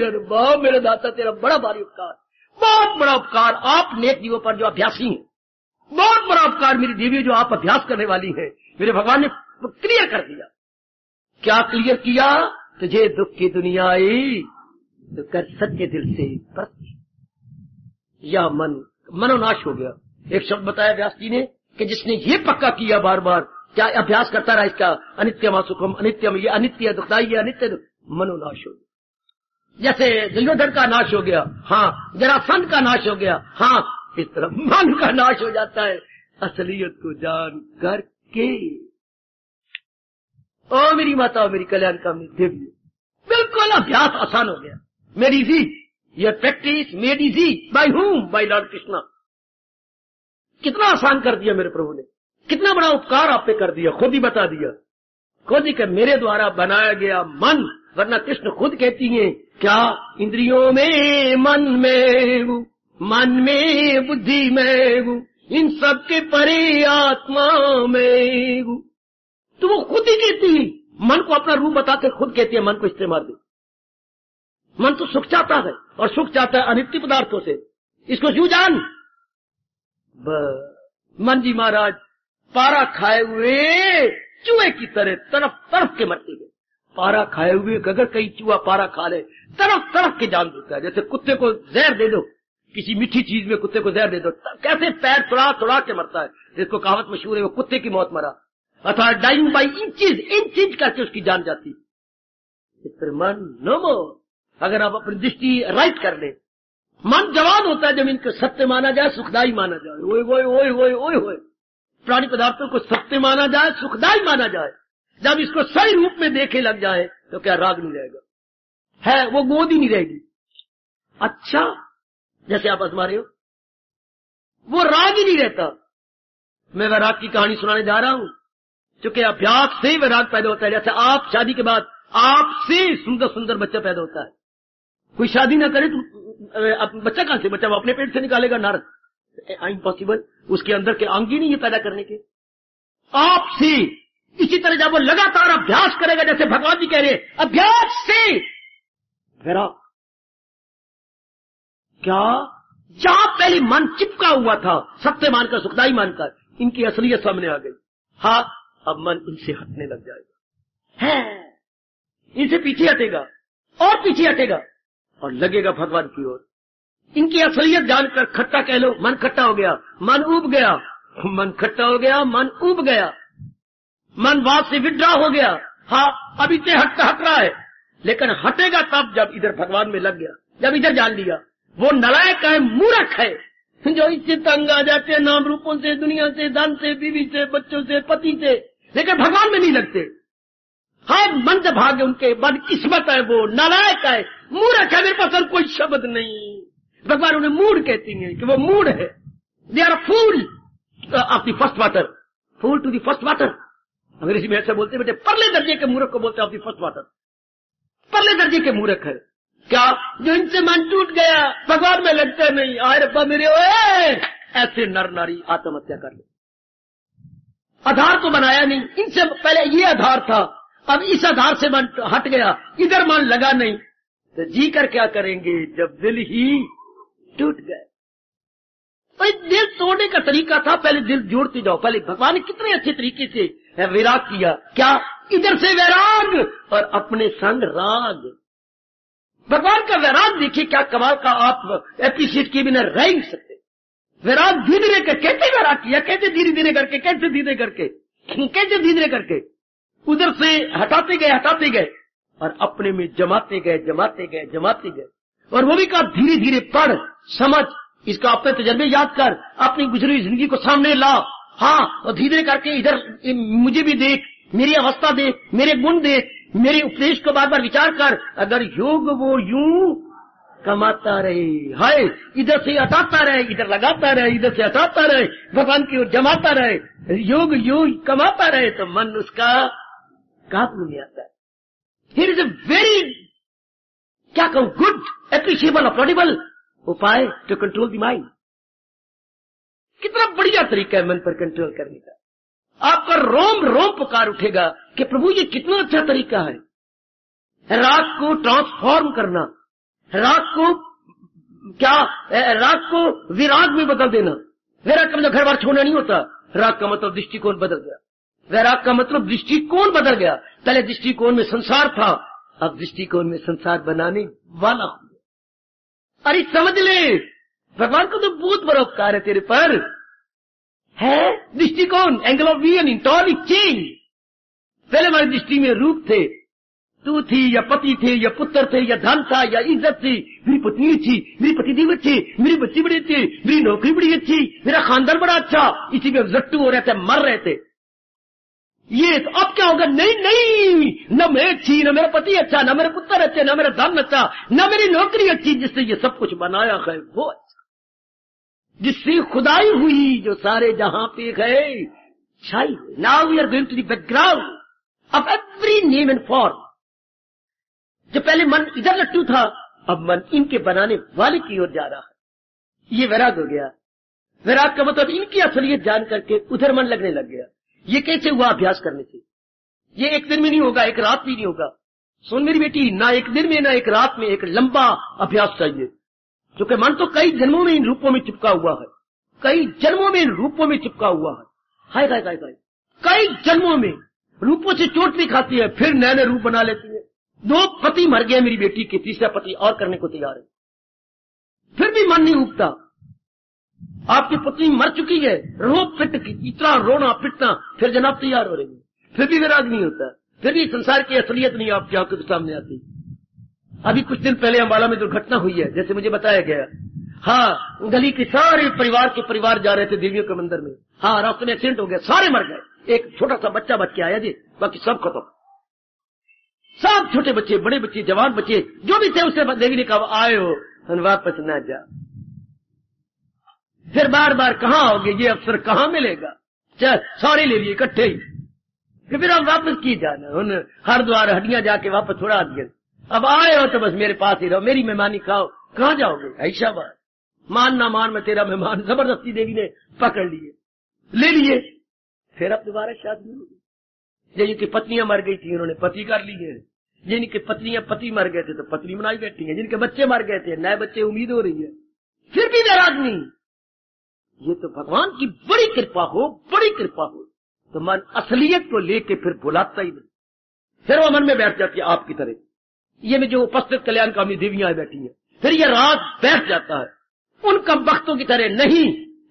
रब्बा, मेरा दाता, तेरा बड़ा भारी उपकार, बहुत बड़ा उपकार आप नेक जीवों पर जो अभ्यासी हैं, बहुत बड़ा उपकार मेरी देवी जो आप अभ्यास करने वाली हैं, मेरे भगवान ने क्लियर कर दिया। क्या क्लियर किया, तुझे दुख की दुनिया आई तो कर सच्चे दिल से प्रति, या मनोनाश हो गया। एक शब्द बताया व्यास जी ने कि जिसने ये पक्का किया बार बार, क्या अभ्यास करता रहा इसका, अनित्यम सुखम, अनित्यम, ये अनित्य दुखदाई, ये अनित्य, मनोनाश हो गया। जैसे दुर्योधन का नाश हो गया, हाँ, जरासंध का नाश हो गया, हाँ, इस तरह मन का नाश हो जाता है असलियत को जान करके। ओ मेरी माता, मेरी कल्याण का देवी, बिल्कुल अभ्यास आसान हो गया, made easy, your practice made easy by him, by Lord Krishna. कितना आसान कर दिया मेरे प्रभु ने, कितना बड़ा उपकार आप पे कर दिया, खुद ही बता दिया, खुद ही कि मेरे द्वारा बनाया गया मन, वरना कृष्ण खुद कहती हैं क्या, इंद्रियों में मन में बुद्धि में हूँ, इन सब के परे आत्मा में हूँ। तो वो खुद ही कहती है, मन को अपना रूप बताकर खुद कहती है मन को इस्तेमाल दे। मन तो सुख चाहता है, और सुख चाहता है अनित्य पदार्थों से, इसको क्यों जान। मन जी महाराज पारा खाए हुए चूहे की तरह तरफ तरफ के मरते गए। पारा खाए हुए अगर कहीं चूहा पारा खा ले, तरफ तरफ के जान देता है। जैसे कुत्ते को जहर दे दो, किसी मीठी चीज में कुत्ते को जहर दे दो, कैसे पैर तुड़ा के मरता है, जिसको कहावत मशहूर है, वो कुत्ते की मौत मरा, अर्थात डाइंग बाई इंचेज करके उसकी जान जाती। इस पर मन नो मोर, अगर आप अपनी दृष्टि राइट कर ले, मन जवान होता है जब इनको सत्य माना जाए, सुखदायी माना जाए। ओए ओए ओए ओए ओए ओए, प्राणी पदार्थों को सत्य माना जाए, सुखदायी माना जाए, जब इसको सही रूप में देखे लग जाए तो क्या राग नहीं रहेगा, है वो गोद ही नहीं रहेगी। अच्छा, जैसे आप आजमा रहे हो, वो राग ही नहीं रहता। मैं वैराग की कहानी सुनाने जा रहा हूं, क्योंकि अभ्यास से वैराग पैदा होता है। जैसे आप शादी के बाद आपसे सुंदर सुंदर बच्चा पैदा होता है। कोई शादी ना करे तो बच्चा कहां से, बच्चा वो अपने पेट से निकालेगा, नर इम्पॉसिबल, उसके अंदर के अंग ही नहीं है पैदा करने के। आपसे इसी तरह जब वो लगातार अभ्यास करेगा, जैसे भगवान जी कह रहे हैं अभ्यास से वैराग, क्या जहां पहले मन चिपका हुआ था सत्य मानकर, सुखदाई मानकर, इनकी असलियत सामने आ गई। हाँ, अब मन इनसे हटने लग जाएगा, है इनसे पीछे हटेगा और पीछे हटेगा और लगेगा भगवान की ओर। इनकी असलियत जानकर खट्टा कह लो, मन खट्टा हो गया, मन उब गया, मन खट्टा हो गया, मन उब गया, मन बात से विड्रा हो गया। हाँ, अब इसे हट रहा है, लेकिन हटेगा तब जब इधर भगवान में लग गया, जब इधर जान लिया। वो नलायक है, मूर्ख है, जो इससे तंग आ जाते हैं नाम रूपों से, दुनिया से, धन से, बीवी से, बच्चों से, पति से, लेकिन भगवान में नहीं लगते। हाँ, मन से भागे उनके, बदकिस्मत है, वो नालायक है, मूर्ख है, मेरे पास और कोई शब्द नहीं। भगवान उन्हें मूड कहती हैं कि वो मूड है। They are full of the first water, full to the first water. अंग्रेजी में ऐसा बोलते बेटे, परले दर्जे के मूर्ख को बोलते ऑफ द फर्स्ट वाटर। परले दर्जे के मूर्ख है क्या, जो इनसे मन टूट गया, भगवान में लगता नहीं। आए रब्बा मेरे, ओए ऐसे नर नारी आत्महत्या कर ले। आधार तो बनाया नहीं, इनसे पहले ये आधार था, अब इस आधार से मन हट गया, इधर मन लगा नहीं, तो जी कर क्या करेंगे जब दिल ही टूट गए। भाई दिल तोड़ने का तरीका था, पहले दिल जोड़ते जाओ। पहले भगवान ने कितने अच्छे तरीके से वैराग किया, क्या इधर से वैराग और अपने संग राग। भगवान का वैराग देखिए क्या कमाल का, आप एप्रिशिएट किए बिना रह नहीं सकते। वैराग धीरे धीरे करके, कैसे वैराग किया, कैसे धीरे धीरे करके, कैसे धीरे करके, कैसे धीरे करके उधर से हटाते गए और अपने में जमाते गए। और वो भी कहा धीरे धीरे पढ़ समझ, इसका अपने तजर्बे याद कर, अपनी गुजरी जिंदगी को सामने ला। हाँ, और धीरे करके इधर मुझे भी देख, मेरी अवस्था देख, मेरे गुण देख, मेरे उपदेश को बार बार विचार कर। अगर योग वो यूं कमाता रहे, हाय इधर से हटाता रहे, इधर लगाता रहे, इधर से हटाता रहे, भगवान की ओर जमाता रहे, योग यूं कमाता रहे, तो मन उसका काबू में आता है। हियर इज अ वेरी, क्या कहूं, गुड, एप्रिशिएबल, अपलॉडेबल उपाय टू कंट्रोल द माइंड। कितना बढ़िया तरीका है मन पर कंट्रोल करने का। आपका रोम रोम पुकार उठेगा कि प्रभु ये कितना अच्छा तरीका है। राग को ट्रांसफॉर्म करना, राग को क्या, राग को विराग में बदल देना। वैराग का मतलब घर बार छोड़ना नहीं होता, राग का मतलब दृष्टिकोण बदल गया। वैराग का मतलब दृष्टिकोण बदल गया। पहले दृष्टिकोण में संसार था, अब दृष्टिकोण में संसार बनाने वाला हो गया। अरे समझ ले, भगवान को तो बहुत बड़ा उपकार है तेरे पर, है दृष्टिकोण, एंगल ऑफ विजन, इंटॉर्ली चेंज। पहले हमारी दृष्टि में रूप थे, तू थी या पति थे या पुत्र थे या धन था या इज्जत थी, मेरी पत्नी अच्छी, मेरी पतिदेव अच्छे, मेरे बच्चे बड़े अच्छे, मेरी नौकरी बड़ी अच्छी, मेरा खानदान बड़ा अच्छा, इसी में जट्टू हो रहे थे, मर रहे थे। ये तो अब क्या होगा, नहीं, न मैं अच्छी, न मेरा पति अच्छा, न मेरे पुत्र अच्छे, न मेरा धन अच्छा, न मेरी नौकरी अच्छी, जिससे ये सब कुछ बनाया है वो अच्छा, जिससे खुदाई हुई जो सारे जहां पे गए छाई। Now we are going to the background of every name and form. जो पहले मन इधर लट्टू था, अब मन इनके बनाने वाले की ओर जा रहा है। ये वैराग हो गया। वैराग का मतलब इनकी असलियत जान करके उधर मन लगने लग गया। ये कैसे हुआ, अभ्यास करने से। ये एक दिन में नहीं होगा, एक रात में नहीं होगा। सुन मेरी बेटी, ना एक दिन में ना एक रात में, एक लंबा अभ्यास चाहिए। क्योंकि मन तो कई जन्मों में इन रूपों में चिपका हुआ है, कई जन्मों में इन रूपों में चिपका हुआ है। हाय हाय हाय हाय, कई जन्मों में रूपों से चोट भी खाती है, फिर नए नए रूप बना लेती है। 2 पति मर गए मेरी बेटी के, तीसरा पति और करने को तैयार है, फिर भी मन नहीं उगता। आपकी पत्नी मर चुकी है, रो पिट की, इतना रोना पिटना, फिर जनाब तैयार हो रही है, फिर भी विराग नहीं होता, फिर भी संसार की असलियत नहीं आपकी आंखों के सामने आती। अभी कुछ दिन पहले अम्बाला में दुर्घटना हुई है, जैसे मुझे बताया गया। हाँ, गली के सारे परिवार जा रहे थे देवियों के मंदिर में। हाँ, रास्ते में एक्सीडेंट हो गया, सारे मर गए, एक छोटा सा बच्चा बच के आया जी, बाकी सब खत्म। सब छोटे बच्चे, बड़े बच्चे, जवान बच्चे, जो भी थे, उससे देवी ने कहा आए हो वापस न जा। फिर बार बार कहाँ आओगे, ये अवसर कहाँ मिलेगा? सारे ले लिए इकट्ठे ही, कि फिर अब वापस की जाना। उन हरिद्वार हड्डियां जाके वापस थोड़ा दिया, अब आए हो तो बस मेरे पास ही रहो, मेरी मेहमानी खाओ। कहाँ जाओगे? ऐसा बात, मान ना मान, मैं तेरा मेहमान। जबरदस्ती देवी ने पकड़ लिए, ले लिए। फिर अब दोबारा शादी होगी। जिनकी पत्नियां मर गई थी उन्होंने पति कर लिए, जिनकी पत्नियां पति मर गए थे तो पत्नी बनाई बैठी है, जिनके बच्चे मर गए थे नए बच्चे उम्मीद हो रही है, फिर भी वैराग नहीं। ये तो भगवान की बड़ी कृपा हो, बड़ी कृपा हो तो मन असलियत को लेके फिर भुलाता ही नहीं, फिर वो मन में बैठ जाती है आपकी तरह। ये में जो उपस्थित कल्याणकामी देवियां बैठी हैं, फिर ये रात बैठ जाता है उनका वक्तों की तरह नहीं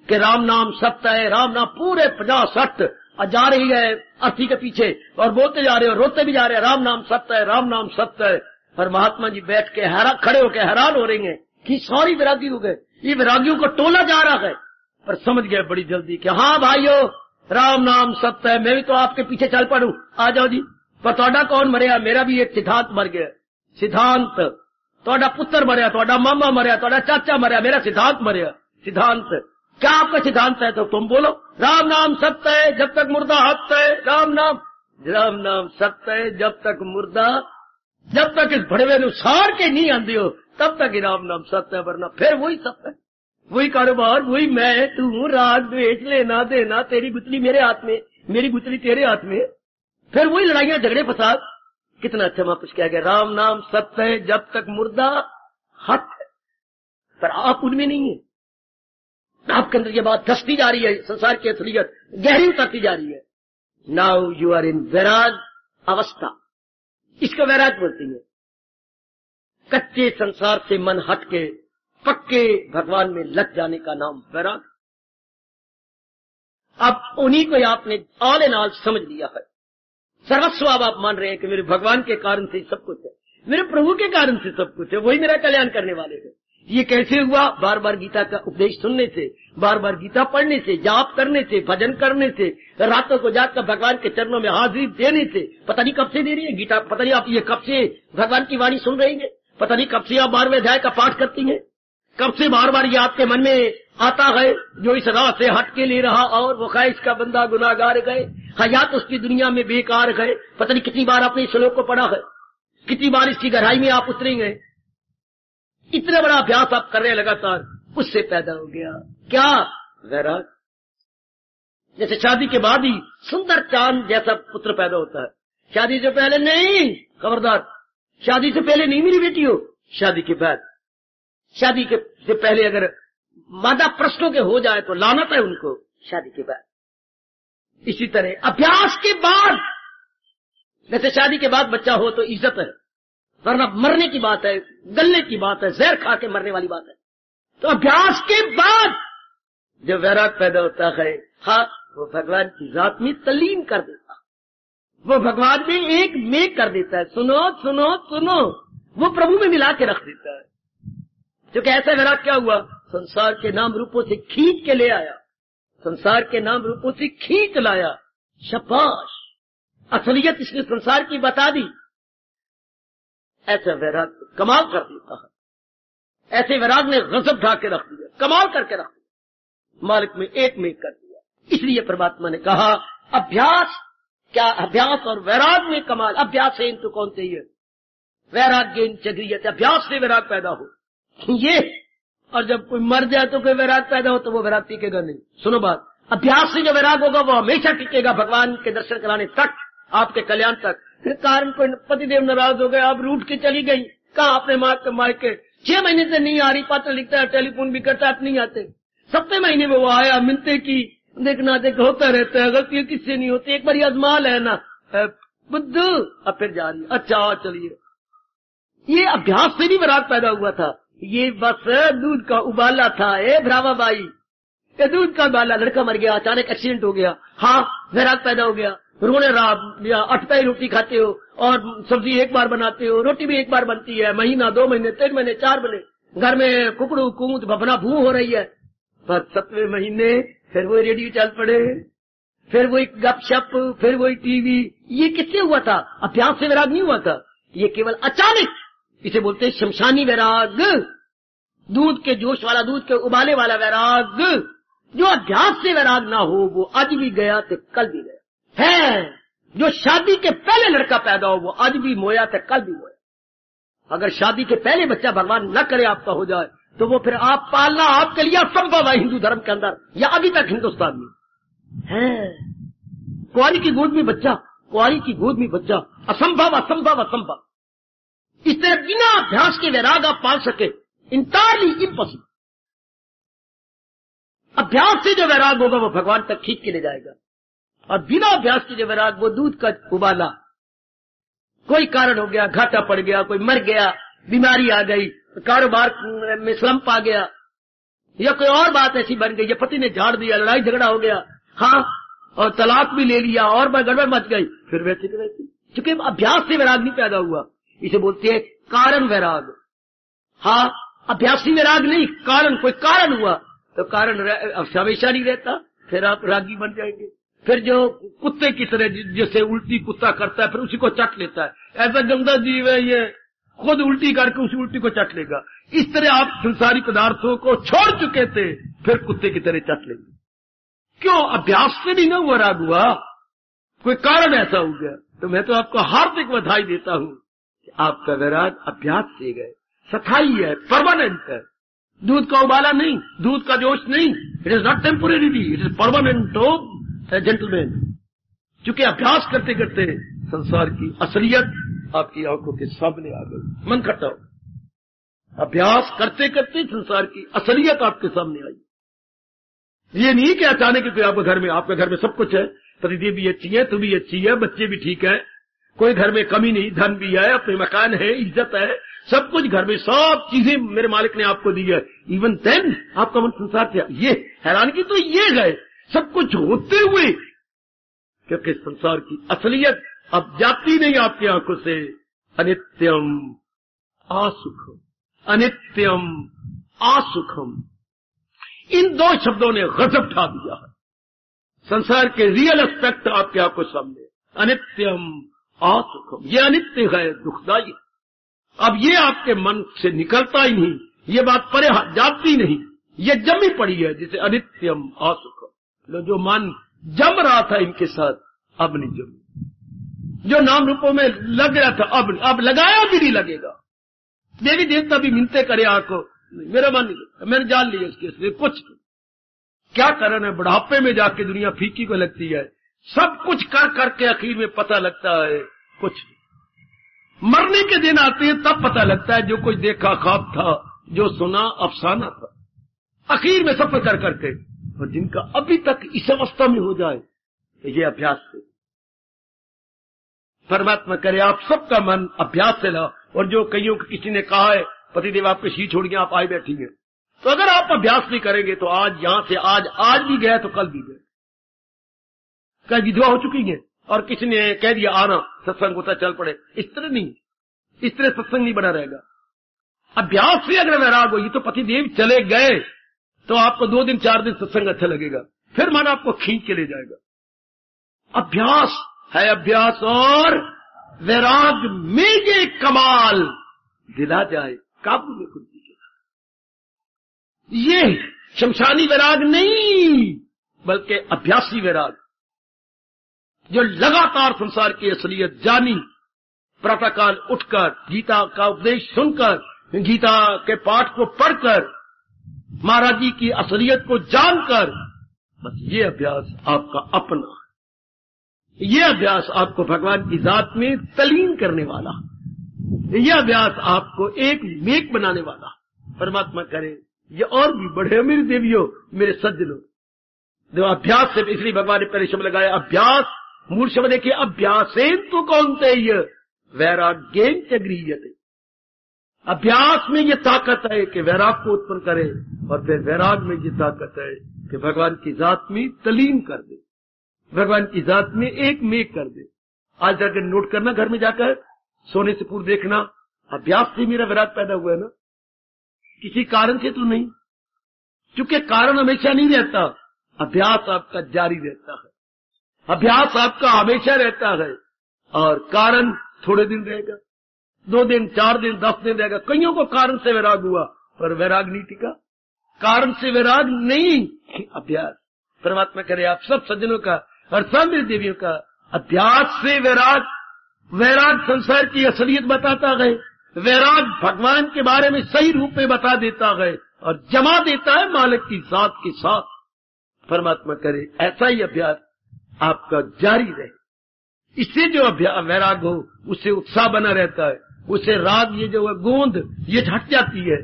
कि राम नाम सत्य है, राम नाम पूरे 50-60 जा रही है अर्थी के पीछे और बोलते जा रहे हो, रोते भी जा रहे हैं, राम नाम सत्य है, राम नाम सत्य है। और महात्मा जी बैठ के खड़े होकर हैरान हो रही हैं कि सारी विरागी हो गए, ये विरागियों को टोला जा रहा है। पर समझ गए बड़ी जल्दी कि हाँ भाइयों, राम नाम सत्य है, मैं भी तो आपके पीछे चल पड़ू, आ जाओ जी। पर तोड़ा कौन मरिया? मेरा भी एक सिद्धांत मर गया। सिद्धांत, तोड़ा पुत्र मरिया, तोड़ा मामा मरिया, तोड़ा चाचा मरिया, मेरा सिद्धांत मरिया। सिद्धांत क्या आपका सिद्धांत है? तो तुम बोलो राम नाम सत्य है जब तक मुर्दा हत्या है, राम नाम सत्य है जब तक मुर्दा, जब तक इस भड़वे ने सार के नहीं आंदे हो तब तक ही राम नाम सत्य है, वरना फिर वही सत्य है, वही कारोबार, वही मैं तू, राग द्वेष, लेना देना, तेरी गुतली मेरे हाथ में, मेरी गुतली तेरे हाथ में, फिर वही लड़ाइयां झगड़े फसाद। कितना अच्छा महापुरुष कह गया, राम नाम सत्य है जब तक मुर्दा हट है। पर आप उनमें नहीं है, आपके अंदर ये बात धसती जा रही है, संसार की असलियत गहरी उतरती जा रही है। नाउ यू आर इन वैराग अवस्था, इसको वैराग बोलती है। कच्चे संसार से मन हट के पक्के भगवान में लग जाने का नाम वैराग। अब उन्हीं को आपने ऑल एंड ऑल समझ लिया है, सर्वस्व आप मान रहे हैं कि मेरे भगवान के कारण से सब कुछ है, मेरे प्रभु के कारण से सब कुछ है, वही मेरा कल्याण करने वाले हैं। ये कैसे हुआ? बार बार गीता का उपदेश सुनने से, बार बार गीता पढ़ने से, जाप करने से, भजन करने से, रातों को जाकर भगवान के चरणों में हाजिरी देने से। पता नहीं कब से दे रही है गीता, पता नहीं आप ये कब से भगवान की वाणी सुन रही है, पता नहीं कब से आप 12वें अध्याय का पाठ करती हैं, कब से बार बार ये आपके मन में आता है जो इस राह से हट के ले रहा और वो ख्वाहिश का बंदा गुनाहगार गए, हयात उसकी दुनिया में बेकार गए। पता नहीं कितनी बार आपने इस श्लोक को पढ़ा है, कितनी बार इसकी गहराई में आप उतरेंगे। इतना बड़ा अभ्यास आप कर रहे हैं लगातार, उससे पैदा हो गया क्या? वैराग। जैसे शादी के बाद ही सुंदर चांद जैसा पुत्र पैदा होता है, शादी से पहले नहीं, खबरदार, शादी से पहले नहीं मेरी बेटी हो, शादी के बाद। शादी के से पहले अगर मादा प्रश्नों के हो जाए तो लानत है उनको, शादी के बाद। इसी तरह अभ्यास के बाद, जैसे शादी के बाद बच्चा हो तो इज्जत है, वरना मरने की बात है, गलने की बात है, जहर खा के मरने वाली बात है। तो अभ्यास के बाद जब वैराग पैदा होता है, हाँ, वो भगवान की जात में तल्लीन कर देता, वो भगवान में एक में कर देता है। सुनो सुनो सुनो, वो प्रभु में मिला के रख देता है। क्योंकि ऐसा वैराग क्या हुआ? संसार के नाम रूपों से खींच के ले आया, संसार के नाम रूपों से खींच लाया। शाबाश, असलियत इसने संसार की बता दी। ऐसा वैराग कमाल कर देता है, ऐसे वैराग ने गजब ढा के रख दिया, कमाल करके रख दिया, मालिक में एक में कर दिया। इसलिए परमात्मा ने कहा अभ्यास, क्या अभ्यास और वैराग में कमाल। अभ्यास से इंतु कौन से वैराग्य चक्रियत, अभ्यास से वैराग पैदा हो ये। और जब कोई मर जाए तो कोई वैराग पैदा हो तो वो वैराग टिकेगा नहीं। सुनो बात, अभ्यास से जो वैराग होगा वो हमेशा टिकेगा, भगवान के दर्शन कराने तक, आपके कल्याण तक। फिर कारण कोई पतिदेव नाराज हो गए, आप रूठ के चली गई, कहा आपने माँ के मायके 6 महीने से नहीं आ रही, पत्र लिखता है, टेलीफोन भी करता है, नहीं आते। 7वें महीने में वो आया, मिलते की देखना देख होता रहता है, गलती किससे नहीं होती, एक बार आजमा लेना बुद्धू, अब फिर जा रही। अच्छा चलिए, ये अभ्यास से भी वैराग पैदा हुआ था। ये बस दूध का उबाला था, भ्रावा बाई, ये दूध का उबाला, लड़का मर गया, अचानक एक्सीडेंट हो गया, हाँ वैराग पैदा हो गया। रोने रहा, 8 टाइम रोटी खाते हो और सब्जी एक बार बनाते हो, रोटी भी एक बार बनती है, महीना 2 महीने 3 महीने 4 महीने, घर में कुकड़ू कूद भवना भू हो रही है। पर 7वें महीने फिर वही रेडियो चल पड़े, फिर वही गपशप, फिर वही टीवी। ये किससे हुआ था? अभ्यास से वैराग नहीं हुआ था, ये केवल अचानक, इसे बोलते हैं शमशानी वैराग। दूध के जोश वाला, दूध के उबाले वाला वैराग, जो अभ्यास से वैराग ना हो वो आज भी गया तो कल भी गया है। जो शादी के पहले लड़का पैदा हो वो आज भी मोया तो कल भी मोया। अगर शादी के पहले बच्चा भगवान न करे आपका हो जाए तो वो फिर आप पालना आपके लिए असंभव है हिंदू धर्म के अंदर या अभी तक हिंदुस्तान में है। कुंवारी की गोद में बच्चा, कुंवारी की गोद में बच्चा, असंभव असंभव असंभव। इस तरह बिना अभ्यास के वैराग आप पाल सके, इंटायरली इम्पॉसिबल। अभ्यास से जो वैराग होगा वो भगवान तक खींच के ले जाएगा, और बिना अभ्यास के जो वैराग वो दूध का उबाला, कोई कारण हो गया, घाटा पड़ गया, कोई मर गया, बीमारी आ गई, कारोबार में स्लंप आ गया, या कोई और बात ऐसी बन गई, या पति ने झाड़ दिया, लड़ाई झगड़ा हो गया, हाँ, और तलाक भी ले लिया और गड़बड़ मच गई, फिर वैसे के वैसे, क्योंकि अभ्यास से वैराग नहीं पैदा हुआ। इसे बोलते हैं कारण वैराग। हाँ, अभ्यासी वैराग नहीं, कारण, कोई कारण हुआ तो कारण हमेशा नहीं रहता, फिर आप रागी बन जाएंगे। फिर जो कुत्ते की तरह जैसे उल्टी कुत्ता करता है फिर उसी को चट लेता है, ऐसा गंदा जीव है ये, खुद उल्टी करके उसी उल्टी को चट लेगा। इस तरह आप संसारी पदार्थों को छोड़ चुके थे, फिर कुत्ते की तरह चट लेंगे। क्यों? अभ्यास से भी न वैराग हुआ, कोई कारण ऐसा हो गया। तो मैं तो आपको हार्दिक बधाई देता हूं कि आपका वैराग अभ्यास से गए, स्थायी है, परमानेंट है। दूध का उबाला नहीं, दूध का जोश नहीं, it is not temporary, it is permanent हो जेंटलमैन। चूंकि अभ्यास करते करते संसार की असलियत आपकी आंखों के सामने आ गई। मन खट्टा हो, अभ्यास करते करते संसार की असलियत आपके सामने आई। ये नहीं कि अचानक कोई आपके घर में सब कुछ है, पतिदेव भी अच्छी है, तू भी अच्छी है, बच्चे भी ठीक है, कोई घर में कमी नहीं, धन भी है, अपने मकान है, इज्जत है, सब कुछ घर में, सब चीजें मेरे मालिक ने आपको दी है। इवन देन आपका मन संसार से, ये हैरानगी तो ये है, सब कुछ होते हुए, क्योंकि संसार की असलियत अब जाती नहीं आपकी आंखों से। अनित्यम असुखम, अनित्यम असुखम, इन दो शब्दों ने गजब ढा दिया है। संसार के रियल एस्पेक्ट आपके आंखों सामने, अनित्यम असुखम, ये अनित्य है, दुखदायी। अब ये आपके मन से निकलता ही नहीं, ये बात परे जाती नहीं, ये जमी पड़ी है, जिसे अनित्यम असुखम। जो मन जम रहा था इनके साथ, अब नहीं जम, जो नाम रूपों में लग रहा था अब लगाया भी नहीं लगेगा। देवी देवता भी मिलते करे आंखों, मेरा मन नहीं, मैंने जान लिया इसके कुछ क्या कारण है। बुढ़ापे में जाके दुनिया फीकी को लगती है, सब कुछ कर करके आखिर में पता लगता है कुछ। मरने के दिन आते हैं तब पता लगता है, जो कुछ देखा ख्वाब था, जो सुना अफसाना था, आखिर में सफर कर करके। और जिनका अभी तक इस अवस्था में हो जाए तो ये अभ्यास से, परमात्मा करे आप सबका मन अभ्यास से ला। और जो कईयों को किसी ने कहा है पतिदेव आपके शी छोड़ गया, आप आए बैठी हैं, तो अगर आप अभ्यास नहीं करेंगे तो आज यहां से आज भी गया तो कल भी गए। कल विधवा हो चुकी है और किसी ने कह दिया आना सत्संग होता चल पड़े, इस तरह नहीं, इस तरह सत्संग नहीं बना रहेगा। अभ्यास से अगर वैराग हो, ये तो पतिदेव चले गए तो आपको 2 दिन 4 दिन सत्संग अच्छा लगेगा, फिर मन आपको खींच के ले जाएगा। अभ्यास है, अभ्यास और वैराग में ये कमाल दिला जाए काबू में खुद के। ये शमशानी वैराग नहीं बल्कि अभ्यासी वैराग, जो लगातार संसार की असलियत जानी, प्रातःकाल उठकर गीता का उपदेश सुनकर, गीता के पाठ को पढ़कर, महाराज जी की असलियत को जानकर, बस ये अभ्यास आपका अपना है। ये अभ्यास आपको भगवान की जात में तलीन करने वाला, ये अभ्यास आपको एक मेक बनाने वाला। परमात्मा करे ये और भी बढ़े मेरी देवियों, मेरे सज्जनों। जो अभ्यास से, इसलिए भगवान ने पहले शब्द लगाया अभ्यास, मूल शब्द देखिए अभ्यासेन तु कौन्तेय वैराग्येन च गृह्यते। अभ्यास में ये ताकत है कि वैराग को उत्पन्न करे, और फिर वैराग में ये ताकत है कि भगवान की जात में तलीन कर दे, भगवान की जात में एक मेक कर दे। आज जाकर नोट करना, घर में जाकर सोने से पूर्व देखना, अभ्यास से मेरा वैराग पैदा हुआ है ना, किसी कारण से तो नहीं, क्योंकि कारण हमेशा नहीं रहता, अभ्यास आपका जारी रहता है, अभ्यास आपका हमेशा रहता है, और कारण थोड़े दिन रहेगा, 2 दिन 4 दिन 10 दिन रहेगा। कईयों को कारण से वैराग हुआ और वैराग नीति का कारण से वैराग नहीं, अभ्यास। परमात्मा करे आप सब सज्जनों का और सब देवियों का अभ्यास से वैराग। वैराग संसार की असलियत बताता गए, वैराग भगवान के बारे में सही रूप में बता देता गए और जमा देता है मालिक की जात के साथ। परमात्मा करे ऐसा ही अभ्यास आपका जारी रहे। इससे जो अभ्यास वैराग हो उससे उत्साह बना रहता है, उससे राग ये जो है गोंद ये हट जाती है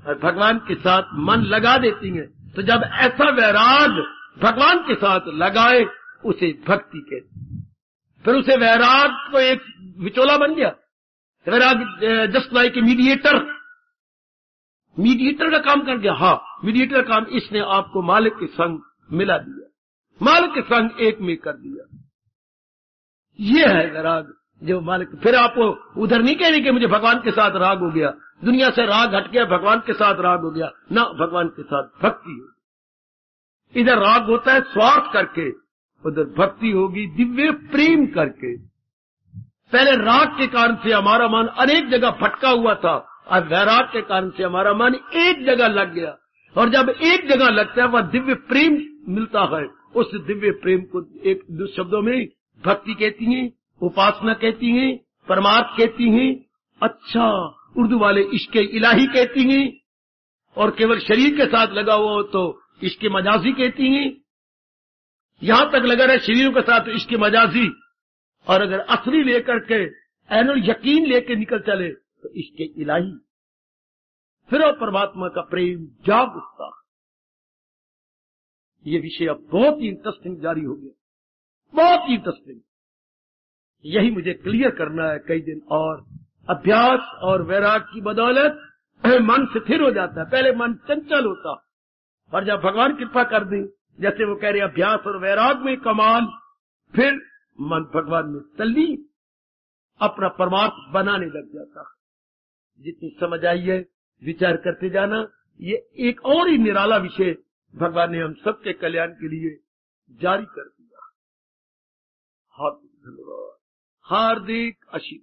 और भगवान के साथ मन लगा देती है। तो जब ऐसा वैराग भगवान के साथ लगाए उसे भक्ति कहते हैं। फिर उसे वैराग को एक विचोला बन गया। वैराग जस्ट लाइक मीडिएटर, मीडिएटर का काम कर गया। हाँ, मीडिएटर का काम इसने आपको मालिक के संग मिला दिया, मालिक के संग एक में कर दिया। ये है वैराग जो मालिक। फिर आपको उधर नहीं कहने कि मुझे भगवान के साथ राग हो गया, दुनिया से राग हट गया, भगवान के साथ राग हो गया ना, भगवान के साथ भक्ति होगी। इधर राग होता है स्वार्थ करके, उधर भक्ति होगी दिव्य प्रेम करके। पहले राग के कारण से हमारा मन अनेक जगह भटका हुआ था, अब वैराग के कारण से हमारा मन एक जगह लग गया। और जब एक जगह लगता है वह दिव्य प्रेम मिलता है। उस दिव्य प्रेम को एक दो शब्दों में भक्ति कहती हैं, उपासना कहती हैं, परमार्थ कहती हैं, अच्छा उर्दू वाले इश्क इलाही कहती हैं, और केवल शरीर के साथ लगा हुआ हो तो इश्क मजाजी कहती हैं। यहां तक लगा रहे शरीरों के साथ इश्क मजाजी, और अगर असली लेकर के एनुअल यकीन लेके निकल चले तो इश्क इलाही। फिर और परमात्मा का प्रेम जाग उठता। ये विषय अब बहुत ही इंटरेस्टिंग जारी हो गया, बहुत ही इंटरेस्टिंग। यही मुझे क्लियर करना है कई दिन। और अभ्यास और वैराग की बदौलत मन स्थिर हो जाता है। पहले मन चंचल होता, और जब भगवान कृपा कर दी, जैसे वो कह रहे अभ्यास और वैराग में कमाल, फिर मन भगवान में तल्लीन अपना परमार्थ बनाने लग जाता। जितनी समझ आई है विचार करते जाना। ये एक और ही निराला विषय भगवान ने हम सबके कल्याण के लिए जारी कर दिया। हार्दिक धन्यवाद, हार्दिक आशीर्वाद।